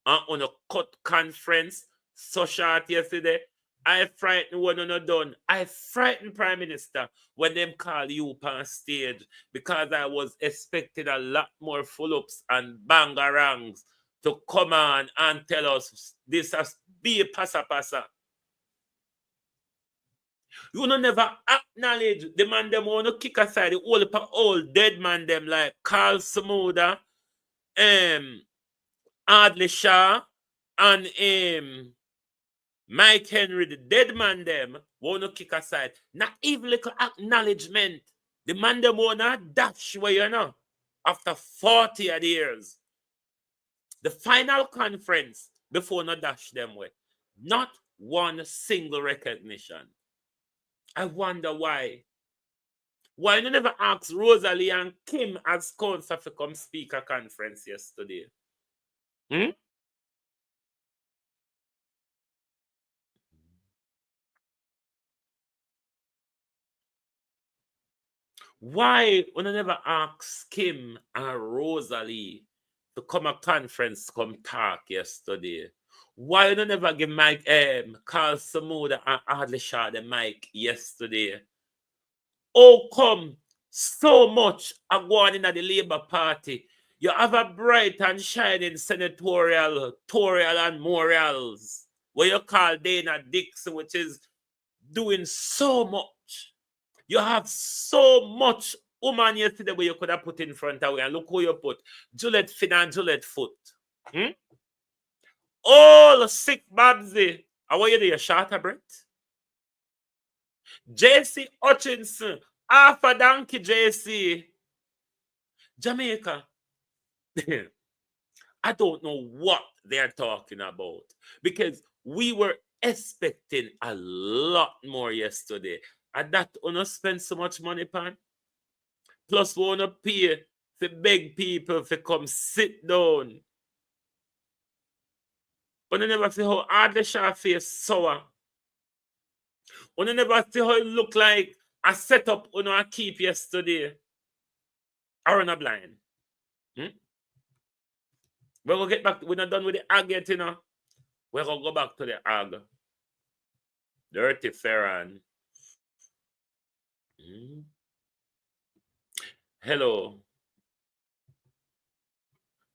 On a cut conference, so short yesterday, I frightened when I'm not done. I frightened Prime Minister when them call you on stage because I was expecting a lot more full-ups and bangarangs to come on and tell us this has be a passa. You know never acknowledge the man them want to kick aside the old dead man them like Carl Samuda, Adley Shaw, and Mike Henry, the dead man them, want to kick aside. Not even little acknowledgement. The man them want to dash where you know. After 40 years. The final conference before not dash them way. Not one single recognition. I wonder why. Why you never ask Rosalie and Kim as counsel to come speak a conference yesterday? Why when I never ask Kim and Rosalie to come a conference, come talk yesterday? Why you never give Mike Carl Samuda and Adley Shaw the mic yesterday? Oh, come so much are going in at the Labour Party. You have a bright and shining senatorial, and morals, where you call Dana Dixon, which is doing so much. You have so much woman yesterday where you could have put in front of you, and look who you put. Juliet Fin and Juliet Foot. All sick Babsy. How are you there? Shorter breath. JC Hutchinson. Half a donkey JC. Jamaica. I don't know what they're talking about. Because we were expecting a lot more yesterday. And that wanna spend so much money pan. Plus we wanna pay to beg people to come sit down. But I never see how hard the Shaw face sour. When I never see how it look like I set up I keep yesterday. Are on a blind. We're going to get back. We're not done with the ag yet, We're going to go back to the ag. Dirty Ferran. Hello.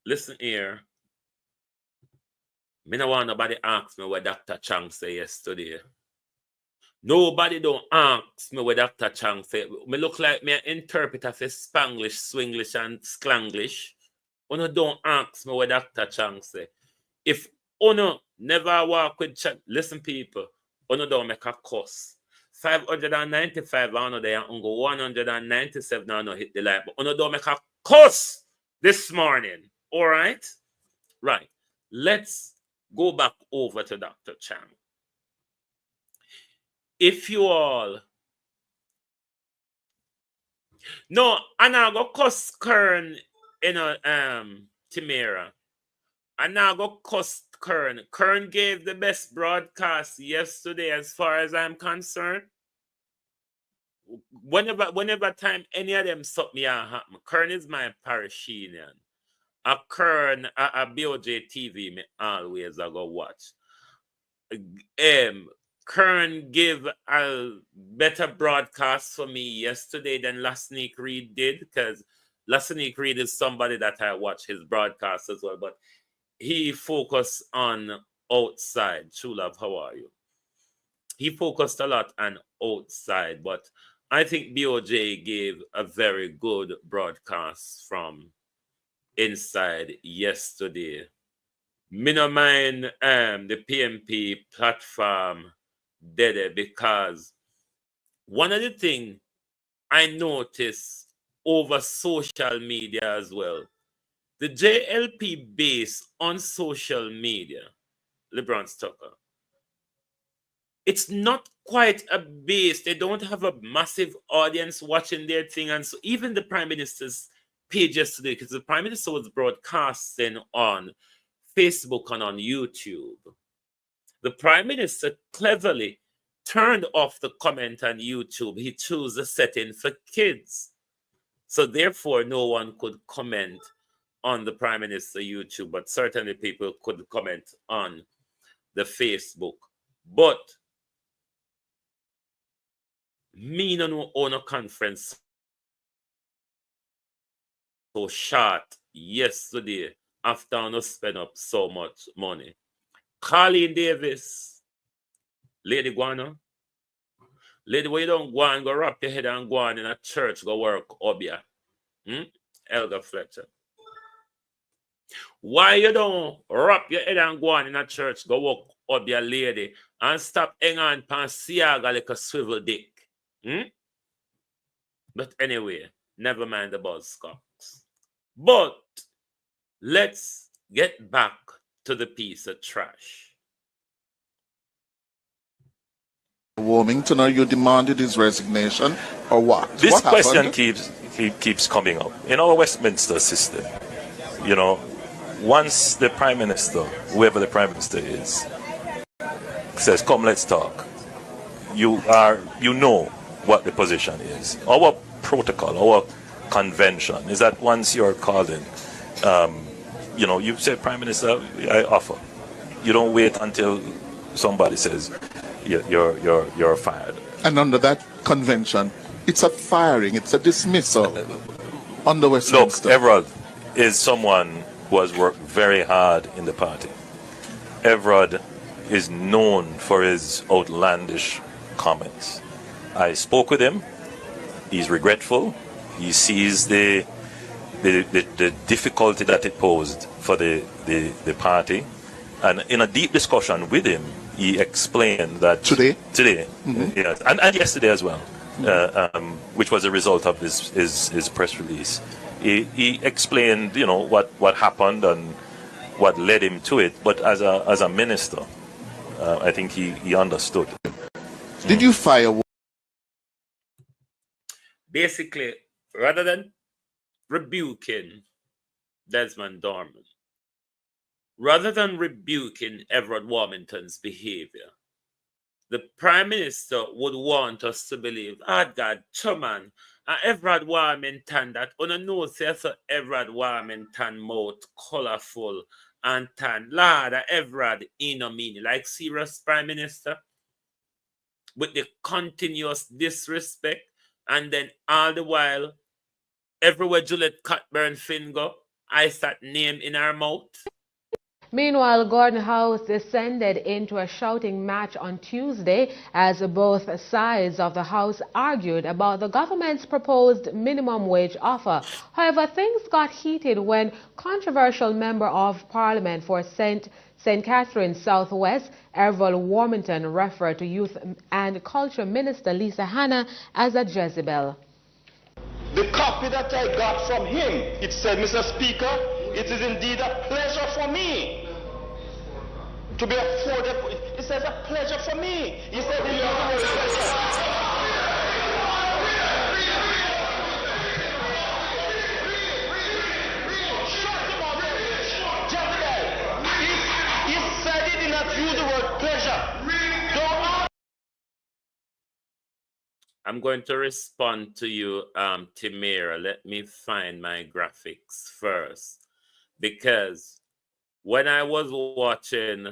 Listen here. Me no want nobody ask me what Dr. Chang say yesterday. Nobody don't ask me what Dr. Chang say. Me look like me an interpreter for Spanglish, Swinglish, and Sklanglish. Uno don't ask me what Dr. Chang say. If Uno never walk with Chang, listen people, Uno don't make a cuss. 595 I know there and go 197 I know hit the light. But Uno don't make a cuss this morning. All right? Right. Let's go back over to Dr. Chang. If you all no, and I go cuss Kern Timera. And now go cuss Kern. Kern gave the best broadcast yesterday as far as I'm concerned. Whenever time any of them something happen, Kern is my Parishinian. A Kern, a BOJ TV me always I go watch. Kern gave a better broadcast for me yesterday than Lasnik Reed did, because Lasnik Reed is somebody that I watch his broadcast as well, but he focused on outside. True Love, how are you? He focused a lot on outside, but I think BOJ gave a very good broadcast from inside yesterday. Me no mind the PMP platform dead because one of the things I noticed over social media as well, the JLP base on social media, LeBron Tucker, it's not quite a base. They don't have a massive audience watching their thing. And so even the Prime Minister's page yesterday, because the Prime Minister was broadcasting on Facebook and on YouTube, the Prime Minister cleverly turned off the comment on YouTube. He chose a setting for kids. So therefore, no one could comment on the Prime Minister YouTube, but certainly people could comment on the Facebook. But me no own a conference so short yesterday after I spend up so much money. Colleen Davis, Lady Guana, lady, why you don't go and go wrap your head and go on in a church, go work Obia? Elder Fletcher. Why you don't wrap your head and go on in a church, go work Obia, lady, and stop hanging on pan siaga like a swivel dick? But anyway, never mind the buzzcocks. But let's get back to the piece of trash. Warmington, are you demanded his resignation or what? This what question keeps coming up. In our Westminster system, once the Prime Minister, whoever the Prime Minister is, says, come, let's talk, you know what the position is. Our protocol, our convention is that once you're called in, you say, Prime Minister, I offer. You don't wait until somebody says you're fired. And under that convention, it's a firing, it's a dismissal on the Westminster. Look, Everard is someone who has worked very hard in the party. Everard is known for his outlandish comments. I spoke with him. He's regretful. He sees the difficulty that it posed for the party. And in a deep discussion with him, he explained that today, yes, and yesterday as well, which was a result of his press release. He explained, what happened and what led him to it. But as a minister, I think he understood. Did you fire? Basically, rather than rebuking Desmond Dorman, rather than rebuking Everett Warmington's behavior, the Prime Minister would want us to believe, God, Chuman, Everard Warmington, that on a note says so Everard Warmington mouth colorful and tan. Lord, Everard meaning like serious Prime Minister with the continuous disrespect, and then all the while, everywhere Juliet Cockburn Finn go, I start name in her mouth. Meanwhile, Gordon House descended into a shouting match on Tuesday as both sides of the House argued about the government's proposed minimum wage offer. However, things got heated when controversial Member of Parliament for St. Catharines Southwest, Errol Warmington, referred to Youth and Culture Minister Lisa Hanna as a Jezebel. The copy that I got from him, it said, Mr. Speaker, it is indeed a pleasure for me to be afforded. It says a pleasure for me. He said in your He said he did not use the word pleasure. I'm going to respond to you, Timira. Let me find my graphics first. Because when I was watching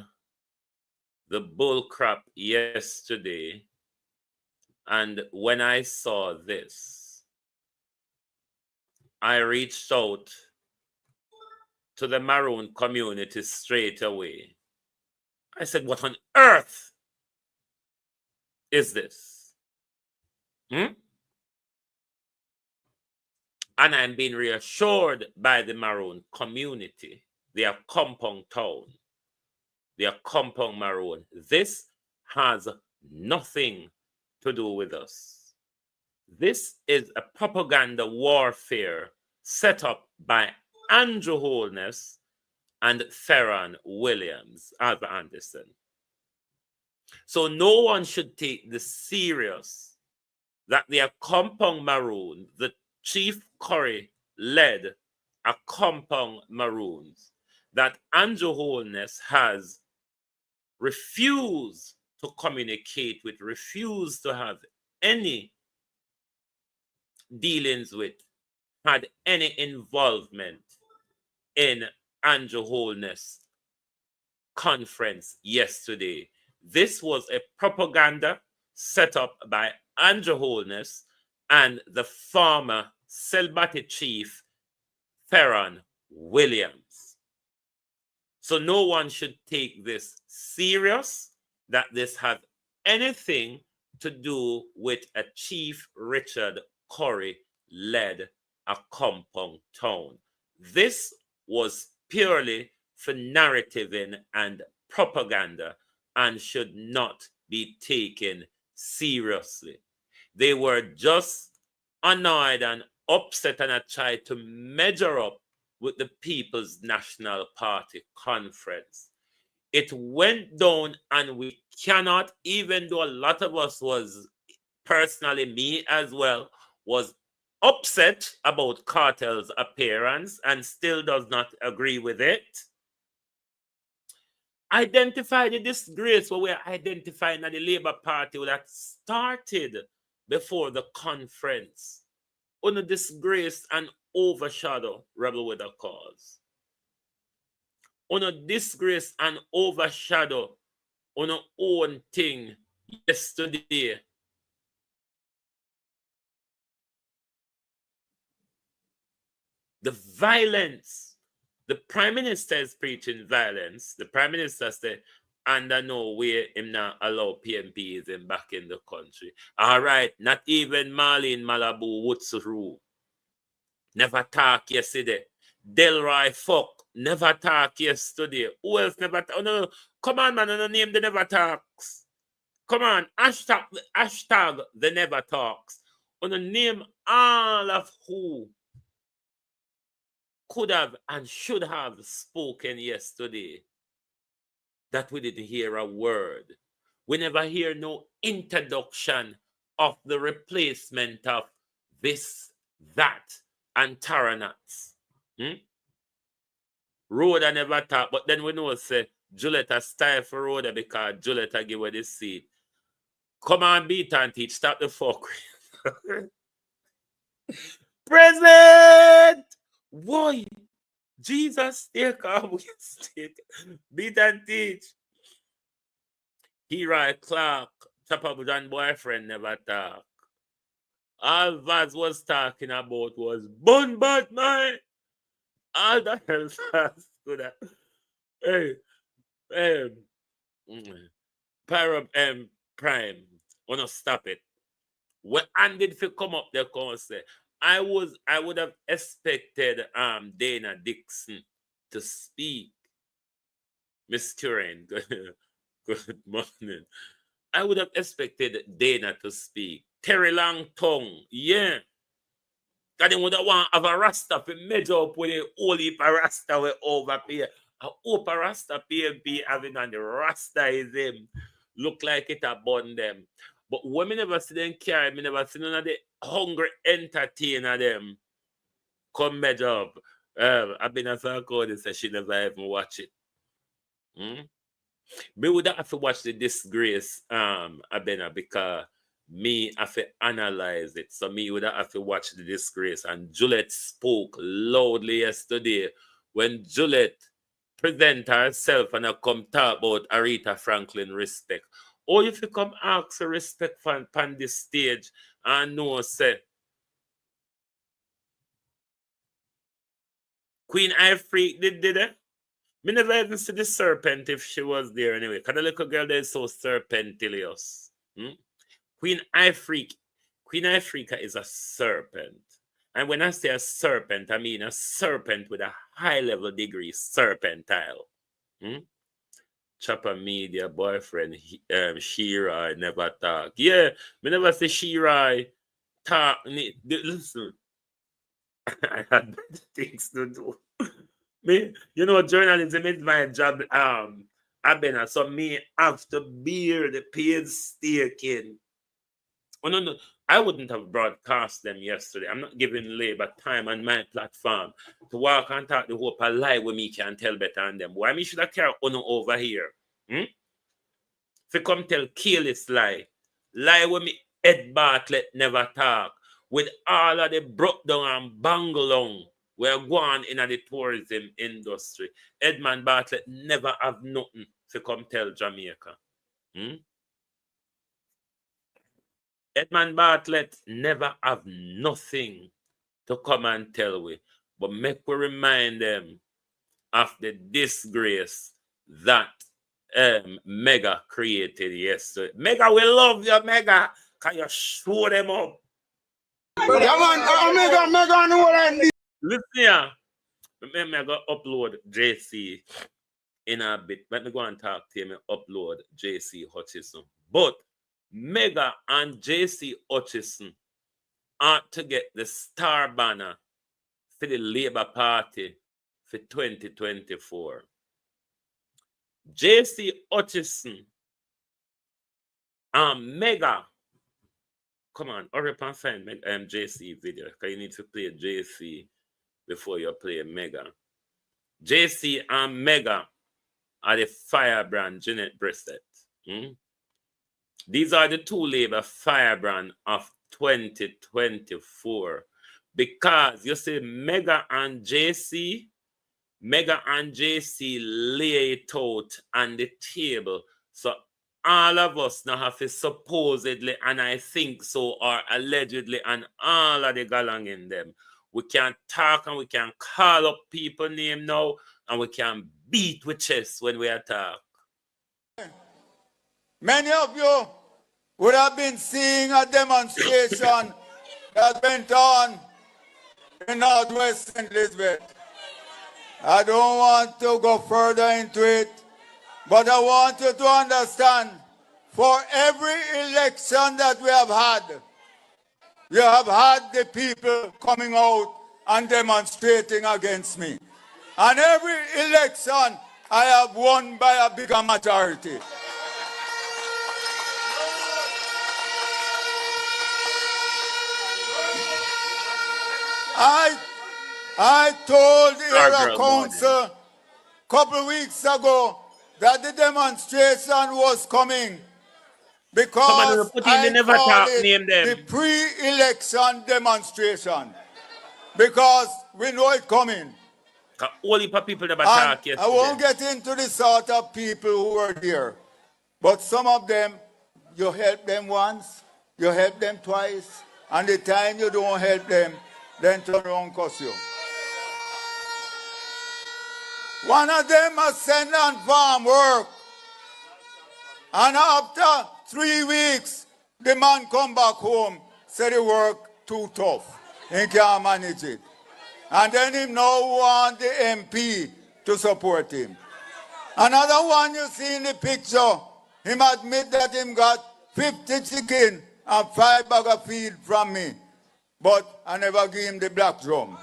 the bull crap yesterday, and when I saw this, I reached out to the Maroon community straight away. I said, what on earth is this? And I'm being reassured by the Maroon community. They are compound town. They are compound Maroon. This has nothing to do with us. This is a propaganda warfare set up by Andrew Holness and Theron Williams, Arthur Anderson. So no one should take this serious that they are compound Maroon, the Chief Curry led a compound Maroons, that Andrew Holness has refused to communicate with, refused to have any dealings with, had any involvement in Andrew Holness conference yesterday. This was a propaganda set up by Andrew Holness and the former Selbati chief, Theron Williams. So no one should take this serious, that this has anything to do with a Chief Richard Curry led a compound town. This was purely for narrativing and propaganda and should not be taken seriously. They were just annoyed and upset and had tried to measure up with the People's National Party conference. It went down, and we cannot, even though a lot of us was, personally me as well, was upset about Cartel's appearance and still does not agree with it. Identify the disgrace what we're identifying that the Labour Party that started before the conference. On a disgrace and overshadow Rebel with a cause. On a disgrace and overshadow on our own thing yesterday. The violence. The Prime Minister is preaching violence. The Prime Minister said, under no way him not allow PMPs in back in the country. All right, not even Marlene Malabu Woodsroo. Never talk yesterday. Delroy Fuck never talk yesterday. Who else never talk? Oh, no. Come on, man, no name the never talks. Come on, hashtag the never talks. On the name all of who could have and should have spoken yesterday that we didn't hear a word. We never hear no introduction of the replacement of this, that, and Taranats. Rhoda never talk, but then we know say Juliet style for Rhoda because Juliet give her the seat. Come on, beat and teach. Stop the fuck. Present! Why? Jesus, take our state. Beat and teach. Hero Clark, Chopper John boyfriend never talk. All Vaz was talking about was Bun Batman. All that else was good. Hey, Prime, wanna stop it. When Andy did come up there, come say, I would have expected Dana Dixon to speak. Miss Curran, good morning. I would have expected Dana to speak. Terry Long Tongue, yeah. Because they would have want to have a Rasta to measure up with a whole heap of Rasta with over here. I hope a Rasta PMP having on the Rastaism look like it upon them. But when me never see them carry, me never see none of the hungry entertainer them come measure up. I've been a Sarkodie say she never even watch it. Me would have to watch the disgrace, Abena, because me have to analyze it. So me would have to watch the disgrace. And Juliet spoke loudly yesterday when Juliet present herself and I come talk about Aretha Franklin respect. Or if you come ask for respect from this stage and no say Queen Ifreak did it? Me never even see the serpent if she was there anyway. Because the little girl there is so serpentilious. Queen Ifreaka is a serpent. And when I say a serpent, I mean a serpent with a high level degree, serpentile. Chopper Media boyfriend, Shirai never talk. Yeah, me never say Shirai talk. Listen, I had better things to do. Me, you know, journalism is my job. Abena, so me have to bear the painstaking. Oh no, I wouldn't have broadcast them yesterday. I'm not giving Labour time on my platform to walk and talk the hope a lie with me can tell better than them. Why me should I carry on over here? If you come tell careless lie with me Ed Bartlett never talk, with all of the broke down and bangle on we're going in the tourism industry. Edmund Bartlett never have nothing to come tell Jamaica. Edmund Bartlett never have nothing to come and tell we. But make we remind them of the disgrace that Mega created yesterday. Mega, we love you, Mega. Can you show them up? Yeah, man, Mega, know what I need. Listen here. Remember, I got upload JC in a bit. Let me go and talk to him and upload JC Hutchison. But Mega and JC Hutchison ought to get the star banner for the Labour Party for 2024. JC Hutchison and Mega. Come on, hurry up and find JC video. Because you need to play JC before you play Mega. JC and Mega are the firebrand Jeanette Brissett. These are the two Labour firebrand of 2024. Because you see, Mega and JC lay it out on the table. So all of us now have to supposedly, and I think so, or allegedly, and all of the galang in them. We can talk and we can call up people name now, and we can beat with chest when we attack. Many of you would have been seeing a demonstration that went on in Northwest St. Elizabeth. I don't want to go further into it, but I want you to understand, for every election that we have had, you have had the people coming out and demonstrating against me. And every election, I have won by a bigger majority. I told the area council a couple of weeks ago that the demonstration was coming. because I never call talk, it name them. the pre-election demonstration. Because we know it's coming. Only people never And talk yesterday. I won't get into the sort of people who were there. But some of them, you help them once, you help them twice, and the time you don't help them, then turn around and cuss you. One of them has sent on farm work. And after 3 weeks, the man come back home, said the work too tough. He can't manage it. And then him now want the MP to support him. Another one you see in the picture, him admit that him got 50 chicken and 5 bags of feed from me. But I never give him the black drum.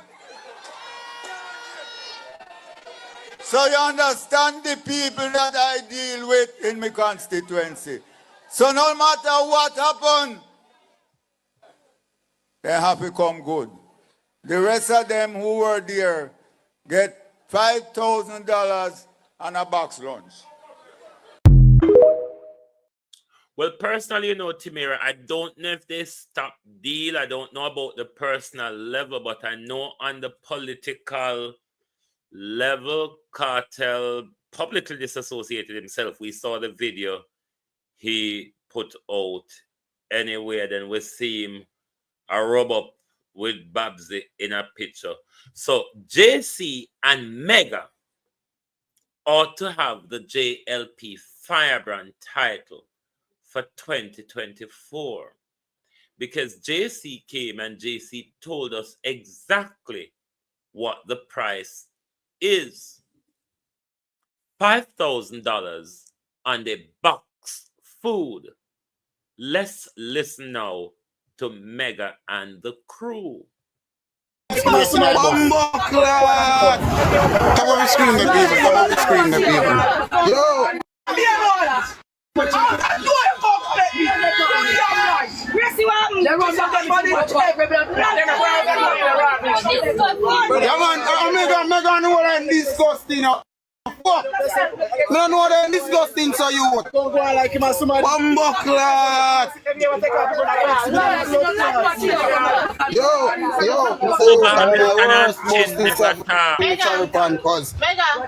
So you understand the people that I deal with in my constituency. So no matter what happened, they have to come good. The rest of them who were there get $5,000 and a box lunch. Well, personally, Timira, I don't know if they stop deal. I don't know about the personal level, but I know on the political level, Cartel publicly disassociated himself. We saw the video he put out anyway, then we see him rub up with Babsy in a picture. So JC and Mega ought to have the JLP Firebrand title for 2024, because JC came and JC told us exactly what the price is. $5,000 on the box food. Let's listen now to Mega and the crew. Come on, scream the people. Come on, scream the people. Yo! Yeah, man, Mega know what I'm disgusting. Fuck! No know what I'm disgusting, so you what? Don't go like him as somebody. Bumbo clot! Yo! Worst most stuff cause I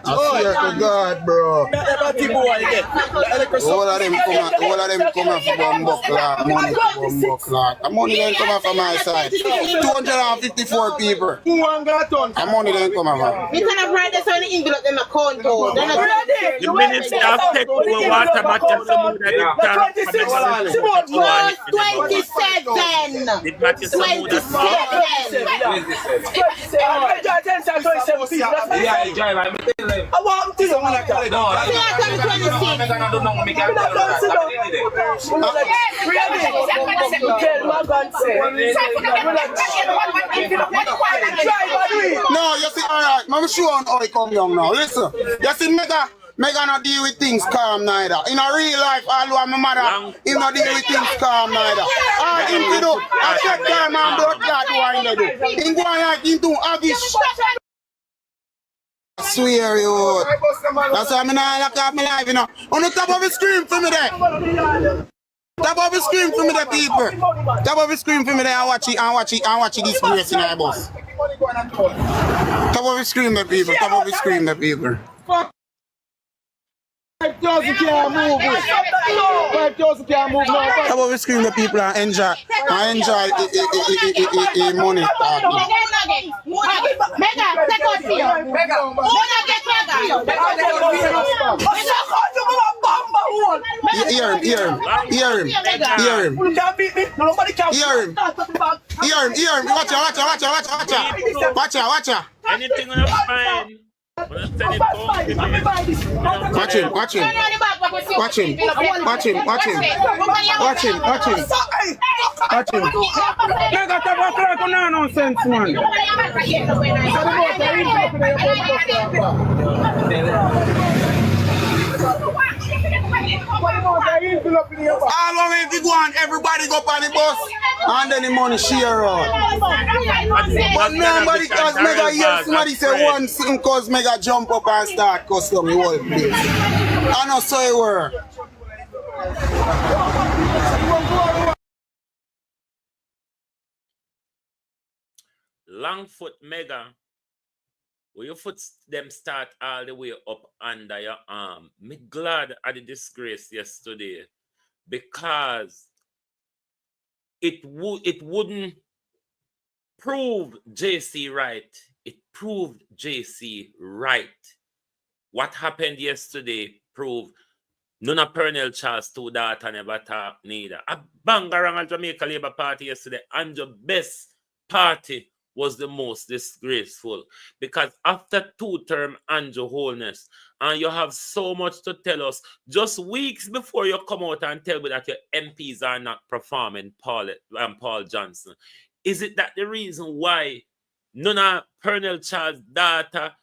swear to God, bro. All of them come for Bumbo clot. Money for Bumbo clot. The money then come from my side. 254 people. The money then come from. You cannot write this on the envelope in my account. The minister of tech will water back and some of that. 27. It matches some of I want to no, you see, alright, I'm sure on how it come down now. Listen, you see, Mega not deal with things calm neither. In a real life, although my mother, he not deal with things calm neither. All him to do, I check time and blood clot what he do. He go like him do agish. I swear you. That's why I'm not lock up my life, you know. On the top of the screen for me there. Top of the screen for me there, people. Top of the screen for me there and watch it this place in our bus. Top of the screen there, people. Top of the screen there, people. 5,000 can't move. 5,000 can't move now. How about we scream the people and enjoy the money? Mega, take out here. Mega, get Watch out. Anything on the fine. Watch him. Mega tabak no nonsense, man. All the way to go on, everybody go on the bus, and then the money share out. But nobody cause Mega hear somebody say one thing cause Mega jump up and start custom the whole place. I know so it work. Longfoot Mega, where your foot them start all the way up under your arm. Me glad at the disgrace yesterday because it wouldn't prove JC right. It proved JC right. What happened yesterday proved none of Pernell Charles' two daughters never talk neither. A bang around at Jamaica Labour Party yesterday, and the best party was the most disgraceful. Because after 2-term Andrew Holness, and you have so much to tell us, just weeks before you come out and tell me that your MPs are not performing, Paul Johnson, is it that the reason why none of Pernell Charles' daughter,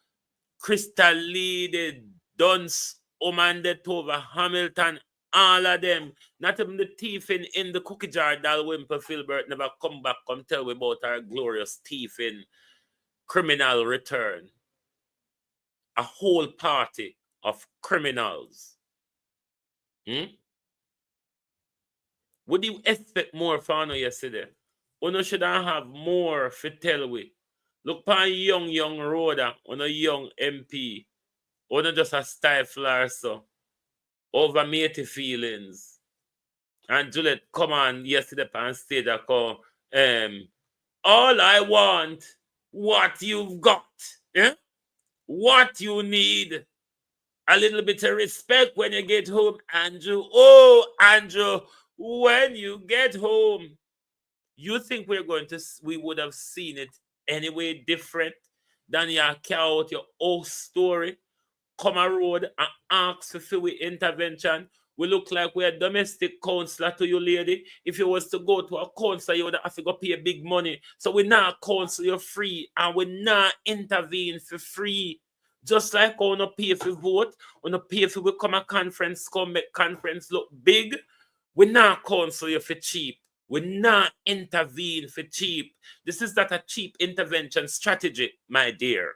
Crystal Lee, the Duns, Omande Tova, Hamilton, all of them, not even the thief in the cookie jar, Dalwymper Filbert, never come back, come tell me about our glorious thief in criminal return. A whole party of criminals. Would you expect more from us yesterday? Uno should have more for tell we. Look upon young Rhoda, on a young MP. Uno just a stifler so. Over matey feelings. And Juliet come on yesterday on stage and call, all I want, what you've got. Yeah? What you need. A little bit of respect when you get home, Andrew. Oh, Andrew, when you get home. You think we would have seen it anyway different than you carry out your whole story, come a road and ask for we intervention? We look like we're a domestic counselor to you, lady. If you was to go to a counselor, you would have to go pay big money. So we not counsel you free and we not intervene for free. Just like on a pay for vote, on a pay for we come a conference, come make conference look big, we not counsel you for cheap. We not intervene for cheap. This is not a cheap intervention strategy, my dear.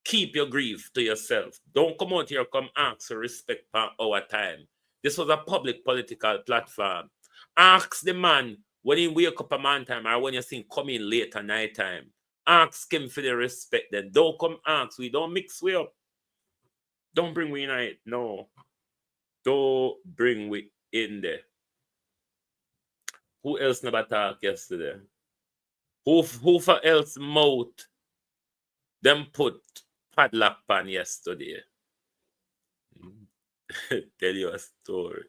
Keep your grief to yourself. Don't come out here, come ask for respect for our time. This was a public political platform. Ask the man when he wake up a man time or when you see him come in late at night time. Ask him for the respect then. Don't come ask. We don't mix we up. Don't bring we in it. No. Don't bring we in there. Who else never talk yesterday? Who for else mouth them put padlock pan yesterday? Tell you a story.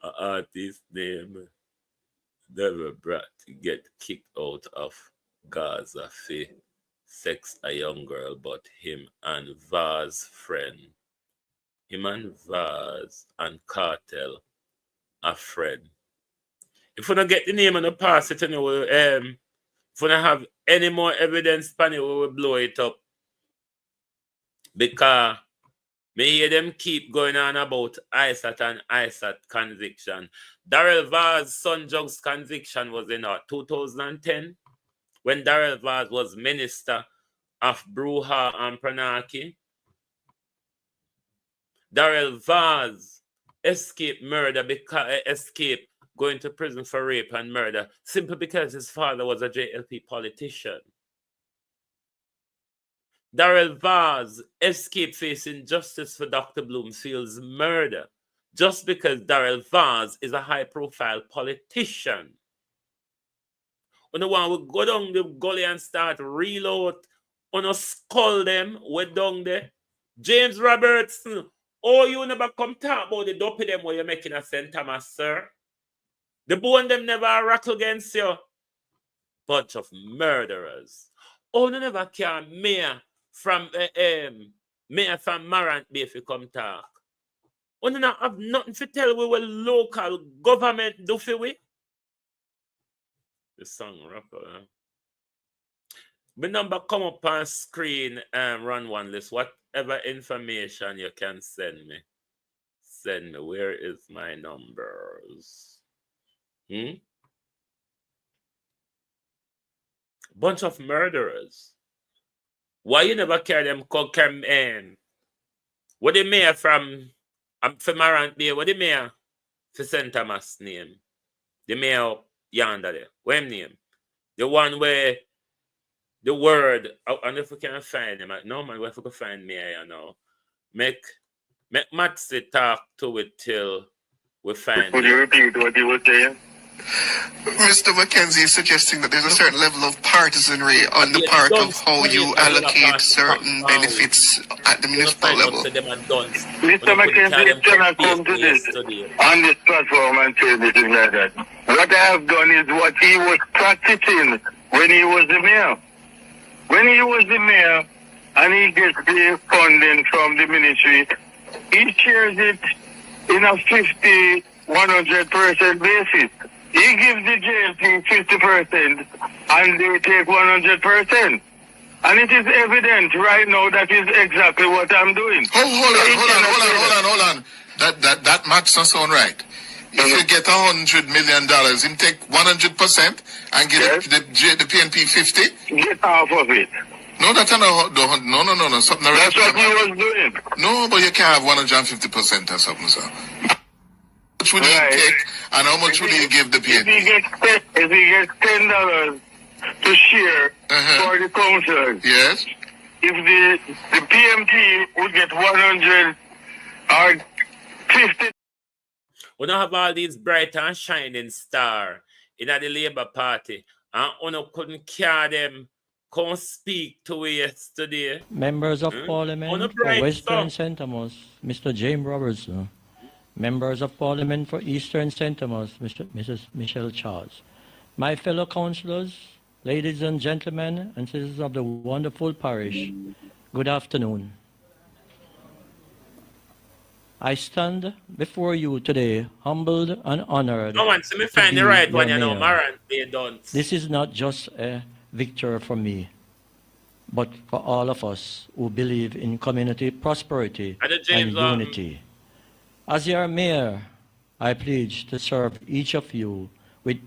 An artist named Never Brat get kicked out of Gaza for sex a young girl, but him and Vaz friend. Him and Vaz and Cartel a friend. If we don't get the name and the pass it, if we don't have any more evidence, we will blow it up. Because me hear them keep going on about ISAT and ISAT conviction. Darrell Vaz's son Jug's conviction was in 2010 when Darrell Vaz was Minister of Bruha and Pranaki. Darrell Vaz escaped murder escaped going to prison for rape and murder simply because his father was a JLP politician. Darrell Vaz escaped facing justice for Dr. Bloomfield's murder just because Darrell Vaz is a high-profile politician. When the one will go down the gully and start reload, on a skull them, we're down there. James Robertson, oh, you never come talk about the dopey them where you're making a St. Thomas, sir. The bone them never rattle against you. Bunch of murderers. Oh, no never care mayor from Marant Bay if you come talk. Oh, no not have nothing to tell we what local government do for we. The song rapper. My number come up on screen and run one list. Whatever information you can send me. Send me. Where is my numbers? Bunch of murderers. Why you never carry them come in? What they mayor from I'm for Marant there. What the mayor for St. Thomas name? The mayor yonder there. What him name? The one where the word, I wonder if we can find him. No man, we have to find mayor, you know. Make Matsy talk to it till we find Would you repeat what you were saying? Mr. Mackenzie is suggesting that there's a certain level of partisanry on the part of how you allocate certain benefits at the municipal level. Mr. Mackenzie cannot come to this on this platform and say anything like that. What I have done is what he was practicing when he was the mayor. When he was the mayor and he gets the funding from the ministry, he shares it in a 50, 100% basis. He gives the JLP 50% and they take 100%. And it is evident right now that is exactly what I'm doing. Hold on. That maths doesn't sound right. If you get $100 million, him take 100% and get the PNP 50? Get half of it. No, that's not, no. Something that's what he was doing. No, but you can't have 150% or something, sir. How much would he take and how much would he give the PNP? If he gets $10 to share for the council, yes. If the PMT would get 100 or 50. We don't have all these bright and shining stars in the Labour Party, and we couldn't carry them. Come speak to us yesterday. Members of Parliament for Western St. Thomas, Mr. James Robertson. Members of Parliament for Eastern St. Thomas, Mrs. Michelle Charles. My fellow councillors, ladies and gentlemen, and citizens of the wonderful parish, good afternoon. I stand before you today, humbled and honored. No one, so me find the right one, you know, Maran, they don't. This is not just a victory for me, but for all of us who believe in community prosperity and unity. As your mayor, I pledge to serve each of you with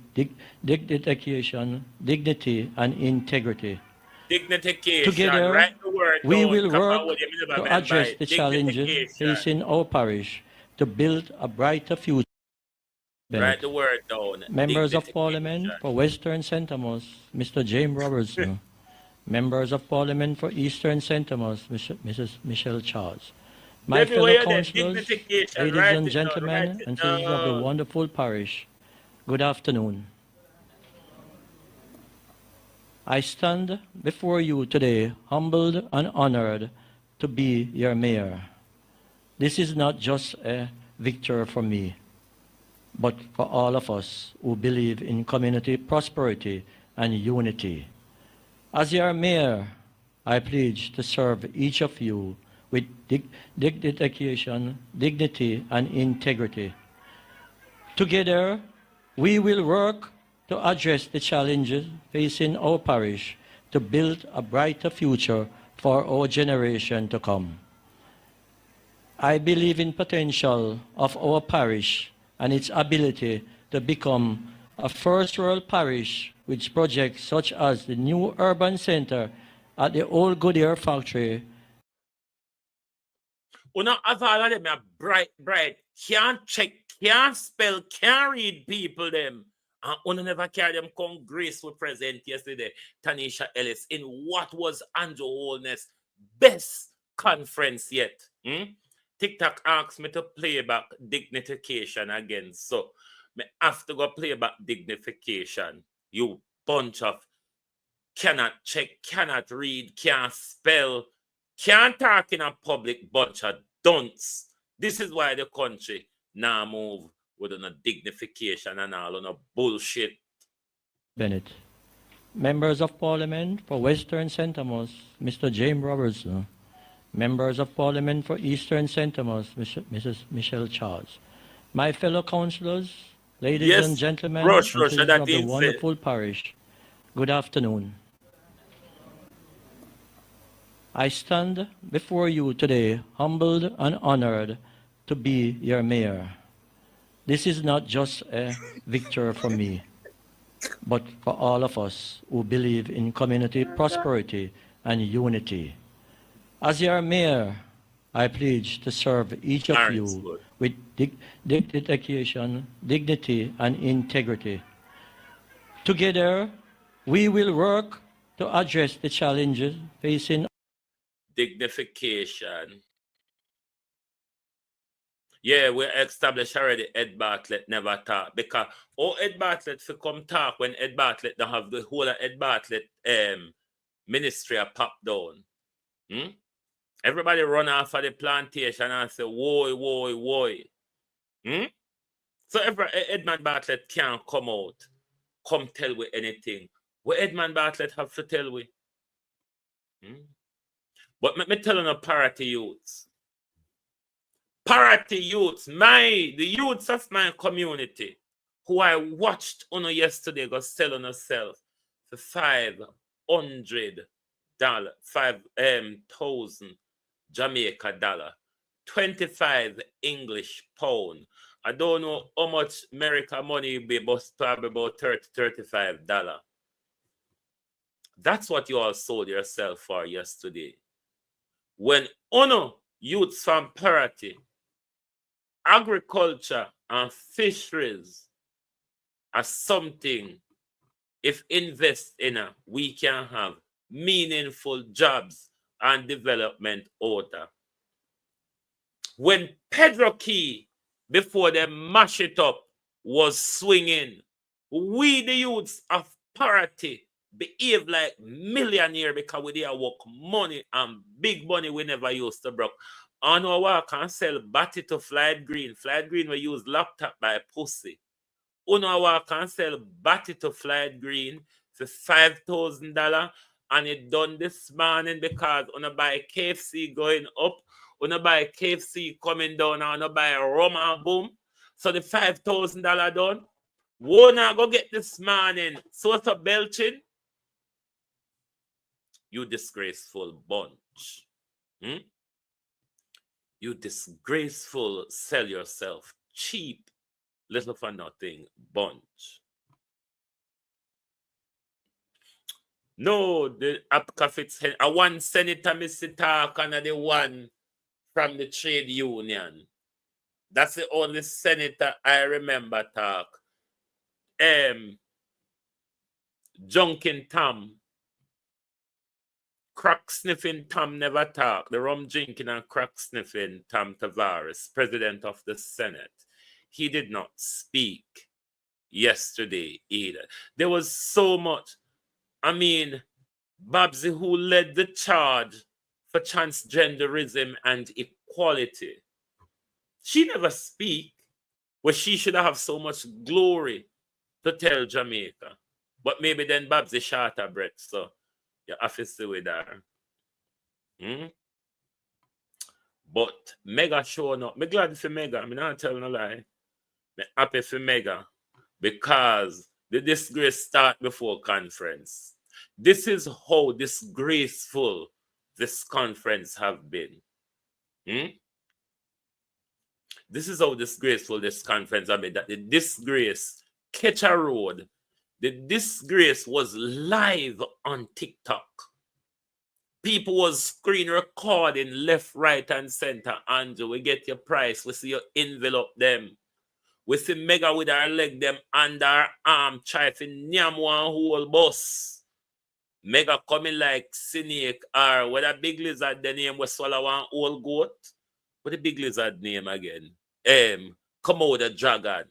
dedication, dignity, and integrity. Together, write the word we down, will work to address the challenges facing our parish to build a brighter future. Write the word down. Members of Parliament for Western St. Thomas, Mr. James Robertson. Members of Parliament for Eastern St. Thomas, Mrs. Michelle Charles. My fellow councillors, ladies and gentlemen, and citizens of the wonderful parish, good afternoon. I stand before you today, humbled and honored to be your mayor. This is not just a victory for me, but for all of us who believe in community prosperity and unity. As your mayor, I pledge to serve each of you with dedication, dignity, and integrity. Together, we will work to address the challenges facing our parish to build a brighter future for our generation to come. I believe in potential of our parish and its ability to become a first-world parish with projects such as the new urban center at the old Goodyear factory. Una have all of them are bright, can't check, can't spell, can't read people them. And una never carry them come grace we present yesterday, Tanisha Ellis, in what was Juliet Holness' best conference yet. TikTok asked me to play back dignification again. So me have to go play back dignification. You bunch of cannot check, cannot read, can't spell, can't talk in a public bunch of dunce. This is why the country now move with a dignification and all on a bullshit. Bennett. Members of Parliament for Western St. Thomas, Mr. James Robertson. Members of Parliament for Eastern St. Thomas, Mrs. Michelle Charles. My fellow councillors, ladies and gentlemen, and citizens of the wonderful parish, good afternoon. I stand before you today, humbled and honored to be your mayor. This is not just a victory for me, but for all of us who believe in community prosperity and unity. As your mayor, I pledge to serve each of you with dedication, dignity, and integrity. Together, we will work to address the challenges facing dignification. Yeah, we established already Ed Bartlett never talk. Because Ed Bartlett for come talk when Ed Bartlett don't have the whole of Ed Bartlett ministry a pop down. Everybody run off of the plantation and say, woy, woy, woy. So Edmund Bartlett can't come out, come tell we anything. What Edmund Bartlett have to tell we? But me tell you parity youths. Parity youths, the youths of my community, who I watched on yesterday go sell on herself for $500, 5,000 Jamaica dollar, 25 English pound. I don't know how much America money will be, but probably about $35. That's what you all sold yourself for yesterday. When youths from parity, agriculture and fisheries are something, if invest in we can have meaningful jobs and development order. When Pedro Key, before they mash it up, was swinging, we the youths of parity behave like millionaire because we there work money and big money we never used to broke. On our work and sell batty to Flight Green. Flight Green we use laptop by pussy. On our work and sell batty to Flight Green for $5,000 and it done this morning because on a buy KFC going up, on a buy KFC coming down, and on a buy rum and boom. So the $5,000 done. Wanna go get this morning? Sort of belching? You disgraceful bunch. You disgraceful, sell yourself cheap, little for nothing bunch. No, the Apcafits, a one senator Mr. Talk and the one from the trade union. That's the only senator I remember talk. Junkin Tom. Crack sniffing Tom never talk. The rum drinking and crack sniffing Tom Tavares, president of the Senate. He did not speak yesterday either. There was so much. I mean, Babsy, who led the charge for transgenderism and equality, she never speak. Well, she should have so much glory to tell Jamaica. But maybe then Babsy short her breath, so you have to stay with her. But Mega showing up. I'm glad for Mega. I'm not telling a lie. I'm happy for Mega because the disgrace start before conference. This is how disgraceful this conference have been. This is how disgraceful this conference have been. That the disgrace catch a road. The disgrace was live on TikTok. People was screen recording left, right, and center. Andrew, we get your price. We see your envelope them. We see Mega with her leg them under her arm, try to nyam one whole bus. Mega coming like snake or with a big lizard, the name was swallow one whole goat. What the big lizard name again? Komodo dragon.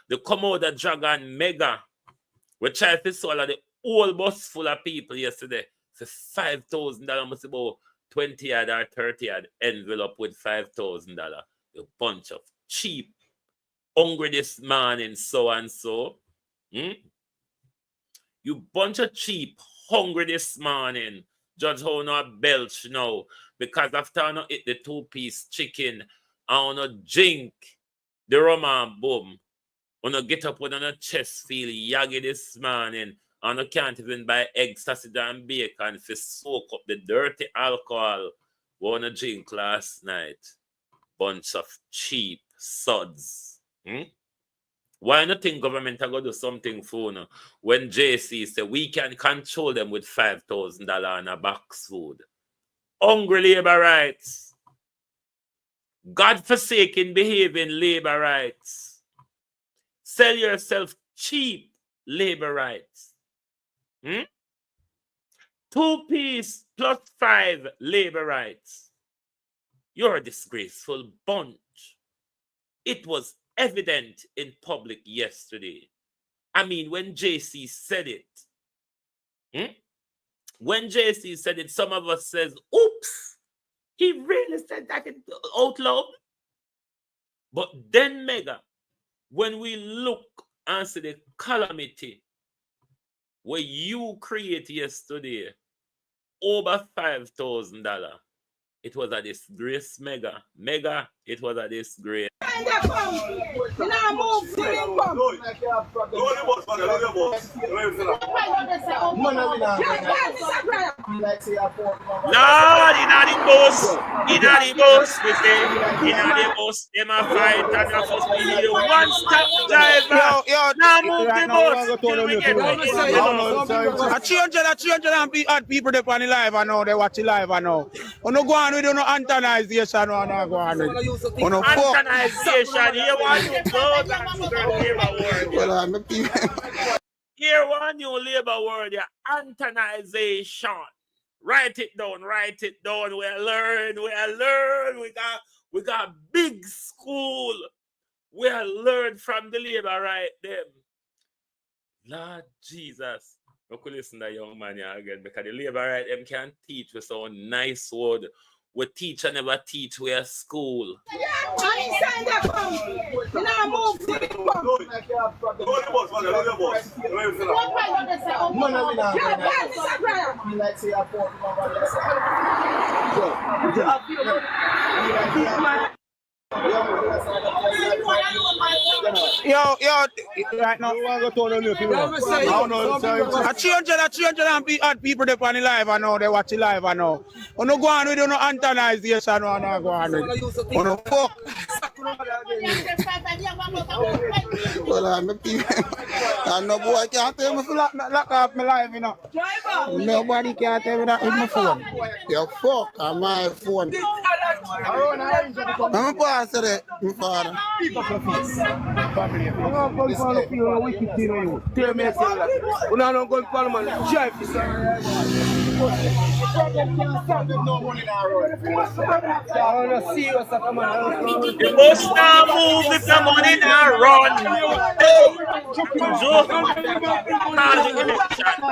The Komodo dragon Mega. We tried to swallow the whole bus full of people yesterday. For $5,000, must about 20 yard or 30 yard envelope with $5,000. A bunch of cheap, hungry this morning, so and so. You bunch of cheap, hungry this morning. Judge how not belch now. Because after I eat the 2-piece chicken, I not drink the rum and boom. When I get up with a chest feel yaggy this morning, and I can't even buy eggs, sausage, and bacon to soak up the dirty alcohol we wanna drink last night. Bunch of cheap suds. Why not think government are going to do something for you when JC said we can control them with $5,000 on a box food? Hungry labor rights. godforsaken behaving labor rights. Sell yourself cheap labor rights. 2-piece plus 5 labor rights. You're a disgraceful bunch. It was evident in public yesterday. I mean, when JC said it, when JC said it, some of us says, oops, he really said that out loud. But then, Mega, when we look and see the calamity where you create yesterday, over $5,000, it was a disgrace, Mega. Mega, it was a disgrace. Lord, in the bus, we say, in the bus, them a fight and a fuss. We need a one-stop driver. Now move the bus till we get a 300 odd people there on the live, I know they watch the live, I know. On no go on with no antonization, no go on with. On no antonization, here one you go labor word. Here one new labor word, yeah, antonization. Write it down, we learn. We got big school. We learn from the labor right them. Lord Jesus. We could listen to that young man here again because the labor right them can't teach with so nice word. We teacher never teach we at school. Yo, right now, a 300 odd people there on the live, I know they watch the live, I know. On no go on with no antonization, no go on with. On no fuck. Well, I no boy can't tell me to lock off my live, you know. Nobody can tell me that with my phone. Yo, fuck on my phone. I'm a boss of it, my father. I'm going to call the field and wicked thing on you. Tell me that. When I don't go to Parliament, drive this. You must now move if the money now run.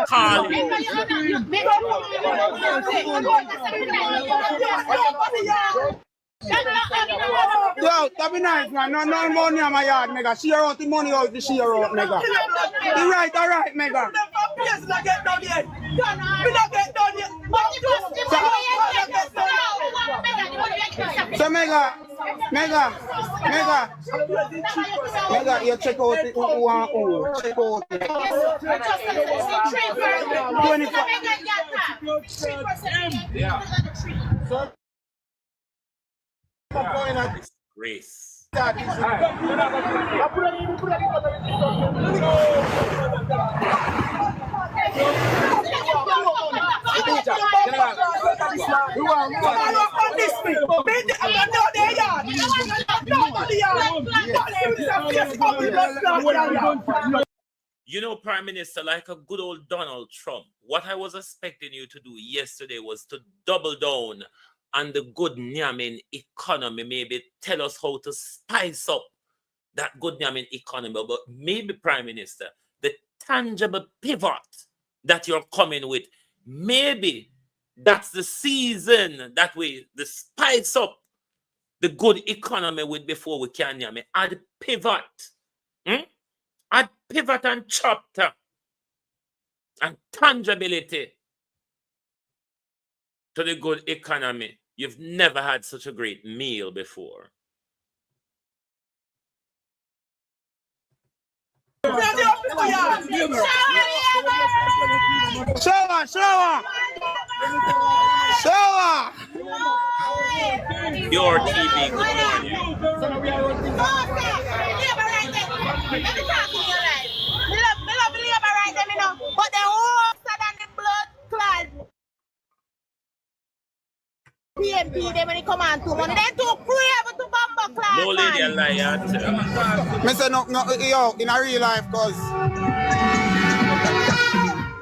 Call Yo, that be nice, man. No money on my yard, mega. Share out the money out the share out, mega. All right, mega. So, mega, you check out the who. Check out the Grace. You know, Prime Minister, like a good old Donald Trump, what I was expecting you to do yesterday was to double down on the good Nyamin economy, maybe tell us how to spice up that good Nyamin economy. But maybe, Prime Minister, the tangible pivot that you're coming with, maybe that's the season that we spice up the good economy with before we can Nyamin. Add pivot. Add pivot and chapter and tangibility to the good economy. You've never had such a great meal before. Shower. Your TV, good but they're worse than the blood clot. PMP, they when they come on to money, they too crave to clock, No lady a man. liar. Me say no, yo, in a real life, cause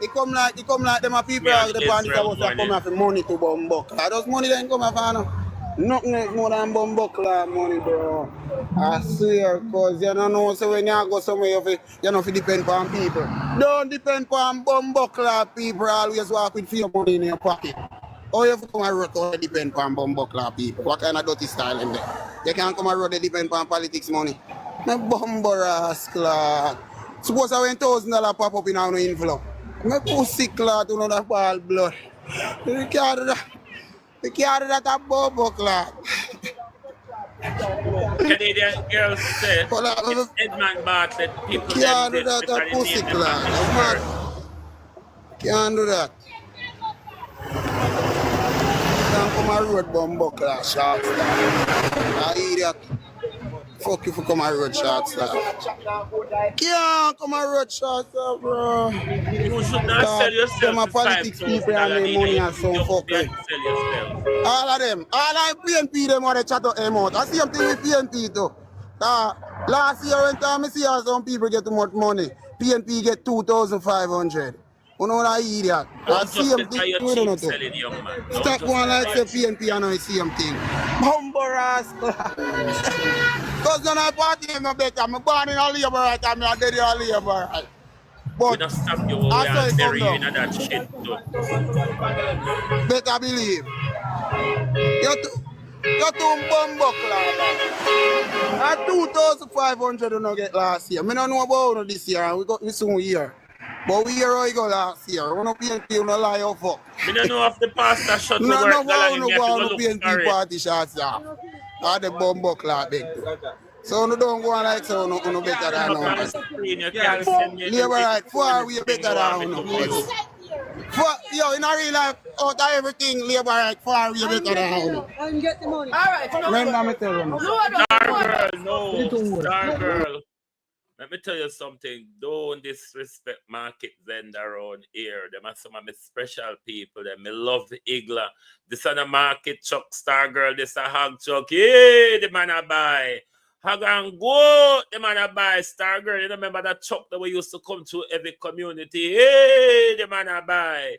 it come like them a people Me and the bandits Israel supposed to come morning. here for money to bumbuck. Those money then come here for no. Nothing else more than bumbuck money, bro. I swear, cause you don't know, so when you go somewhere, you don't have to depend on people. Don't depend on bumbuck people, always walk with your money in your pocket. Oh, you have to come and road to depend on bumbuck people. What kind of dirty style in there? You can't come and road to depend on politics money. No bumbo rascal. Suppose I went $1,000 pop up in our envelope. My pussy clot to another ball blood. You can't do that. You can't do that at bumbo clot. Canadian girl said, it's Edmund Bartlett. People them Can't do this that at because they pussy name them clot. back in I'm first. mad. Can't do that. Can't come and road bumbo clot, short star. I idiot. Fuck you for come and road short star. Can't come and road short star, bro. You should not sell yourself them are for politics people and $5,000 their money and You some fuck there to sell yourself. all of them. All of PNP them want to chat up them out. I see them thing with PNP too. Last year when time I see how some people get too much money. PNP get 2,500. You know that idiot. I Don't see them justify thing your with them cheap too. selling, young man. Don't Stop one like justify say PNP and I see them thing. Bumbo rascal. Cause none of party is no better. I'm born in a labor right and I'm dead in a labor right. We But don't stop you. I We saw are it come bury you in down. that shit too. Better believe. You're too bumbuck, at 2,500 you not get last year. I don't know about this year. We soon here. But we hear how you go last year. We don't PNP, we don't lie or fuck. I don't know if the pastor shut to No, work no, long and no, me have to go no, look PNP for it. party shots off. Or the bumbuck big. So no don't go on like so no better than us. You can't send me Labor right, far we better than us. Yo, in a real life, out of everything, labor right, far we better than us. And get the money. All right. Remember me tell you. Star girl, no. Star girl. Let me tell you something. Don't disrespect Market Zend around here. Them are some of my special people. Them I love the Igla. This on a market truck, Star girl. This a hog truck. Hey, the man I buy. Hog and go. The man I buy. Star girl. You remember that truck that we used to come to every community? Hey, the man I buy.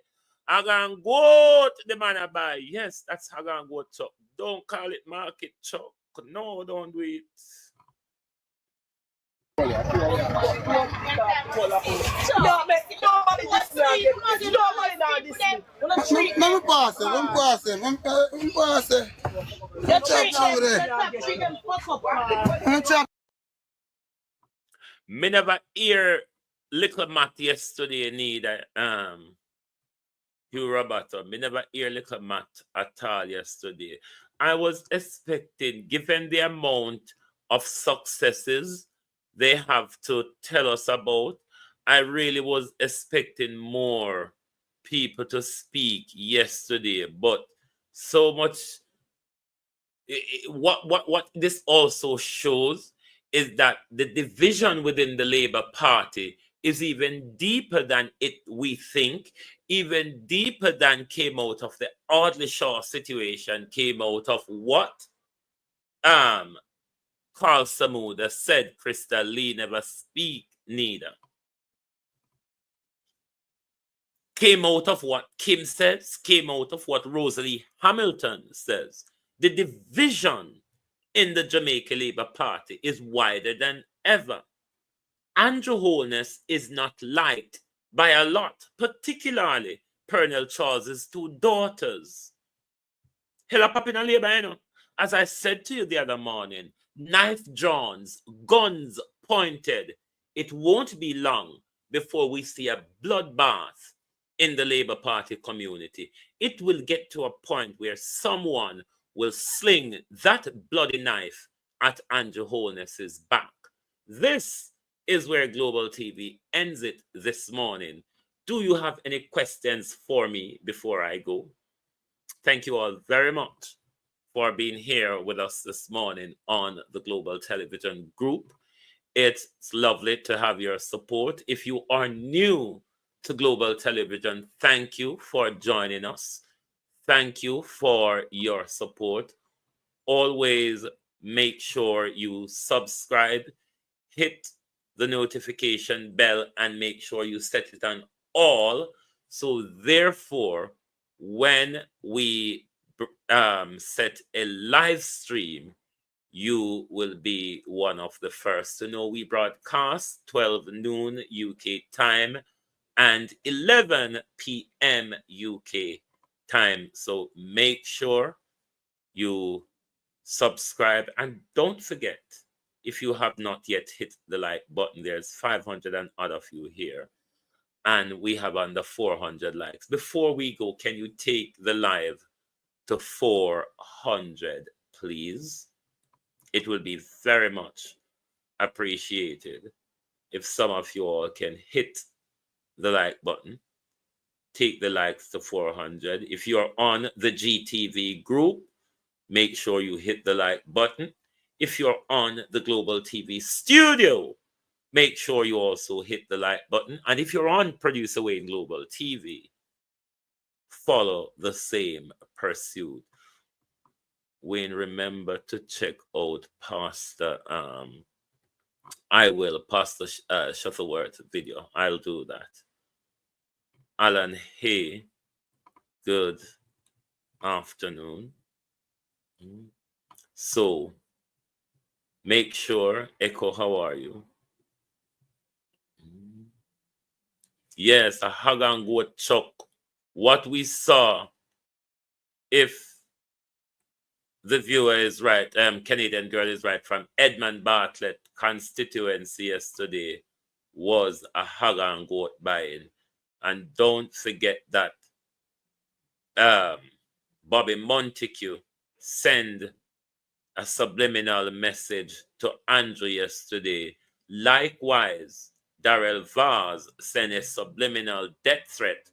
Hog and go. The man I buy. Yes, that's hog and go truck. Don't call it market truck. No, don't do it. Let me pass it. Me never hear Little Matt yesterday neither. Hugh Roberto. Me never hear Little Matt at all yesterday. I was expecting, given the amount of successes they have to tell us about, I really was expecting more people to speak yesterday. But so much, what this also shows is that the division within the Labour Party is even deeper than we think, even deeper than came out of the Audley Shaw situation, came out of what Carl Samuda said Crystal Lee never speak neither. Came out of what Kim says, came out of what Rosalie Hamilton says. The division in the Jamaica Labour Party is wider than ever. Andrew Holness is not liked by a lot, particularly Pernell Charles's two daughters. Hella popping on Labour, you know. As I said to you the other morning, knife drawn, guns pointed. It won't be long before we see a bloodbath in the Labour Party community. It will get to a point where someone will sling that bloody knife at Andrew Holness's back. This is where Global TV ends it this morning. Do you have any questions for me before I go? Thank you all very much for being here with us this morning on the Global Television Group. It's lovely to have your support. If you are new to Global Television, thank you for joining us. Thank you for your support. Always make sure you subscribe, hit the notification bell, and make sure you set it on all. So therefore, when we set a live stream, you will be one of the first to know. We broadcast 12 noon UK time and 11 p.m. UK time. So make sure you subscribe, and don't forget, if you have not yet hit the like button, there's 500 and odd of you here, and we have under 400 likes. Before we go, can you take the live to 400, please? It will be very much appreciated if some of you all can hit the like button. Take the likes to 400. If you're on the GTV group, make sure you hit the like button. If you're on the Global TV studio, make sure you also hit the like button. And if you're on Producer Wayne Global TV, follow the same pursuit. Wayne, remember to check out Pastor Shuttleworth video. I'll do that. Alan, hey, good afternoon. So make sure, Echo, how are you? Yes, a hug and go chuck. What we saw, if the viewer is right, Canadian girl is right, from Edmund Bartlett constituency yesterday was a hog and goat buying. And don't forget that Bobby Montague sent a subliminal message to Andrew yesterday. Likewise, Darrell Vaz sent a subliminal death threat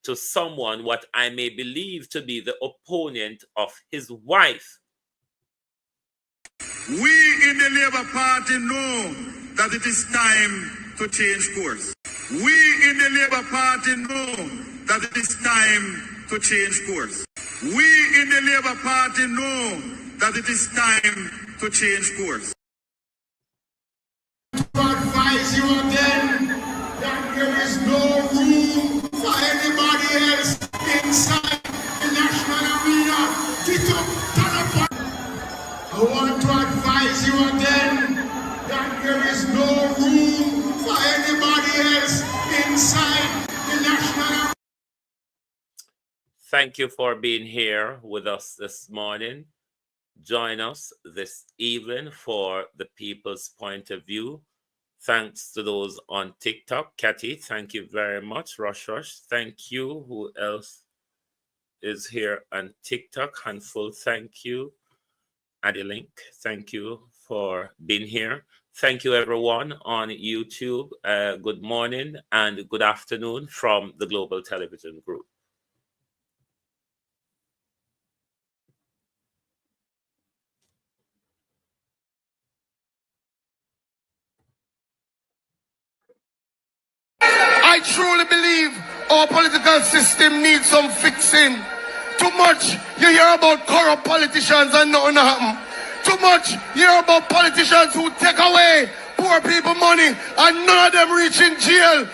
to someone what I may believe to be the opponent of his wife. We in the Labour Party know that it is time to change course. We in the Labour Party know that it is time to change course. We in the Labour Party know that it is time to change course. To advise you again that there is no room for anybody else inside the national arena. I want to advise you again that there is no room for anybody else inside the national arena. Thank you for being here with us this morning. Join us this evening for the People's Point of View. Thanks to those on TikTok. Kathy, thank you very much. Rush, thank you. Who else is here on TikTok? Handful, thank you. Adelink, thank you for being here. Thank you, everyone on YouTube. Good morning and good afternoon from the Global Television Group. I truly believe our political system needs some fixing. Too much you hear about corrupt politicians and nothing happen. Too much you hear about politicians who take away poor people money and none of them reach in jail.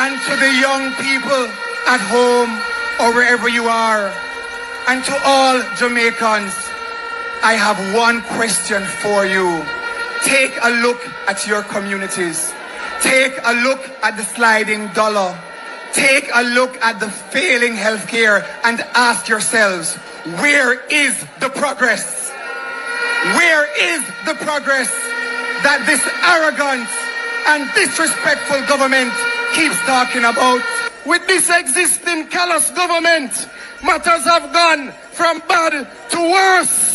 And to the young people at home or wherever you are, and to all Jamaicans, I have one question for you. Take a look at your communities. Take a look at the sliding dollar. Take a look at the failing healthcare and ask yourselves, where is the progress? Where is the progress that this arrogant and disrespectful government keeps talking about? With this existing callous government, matters have gone from bad to worse.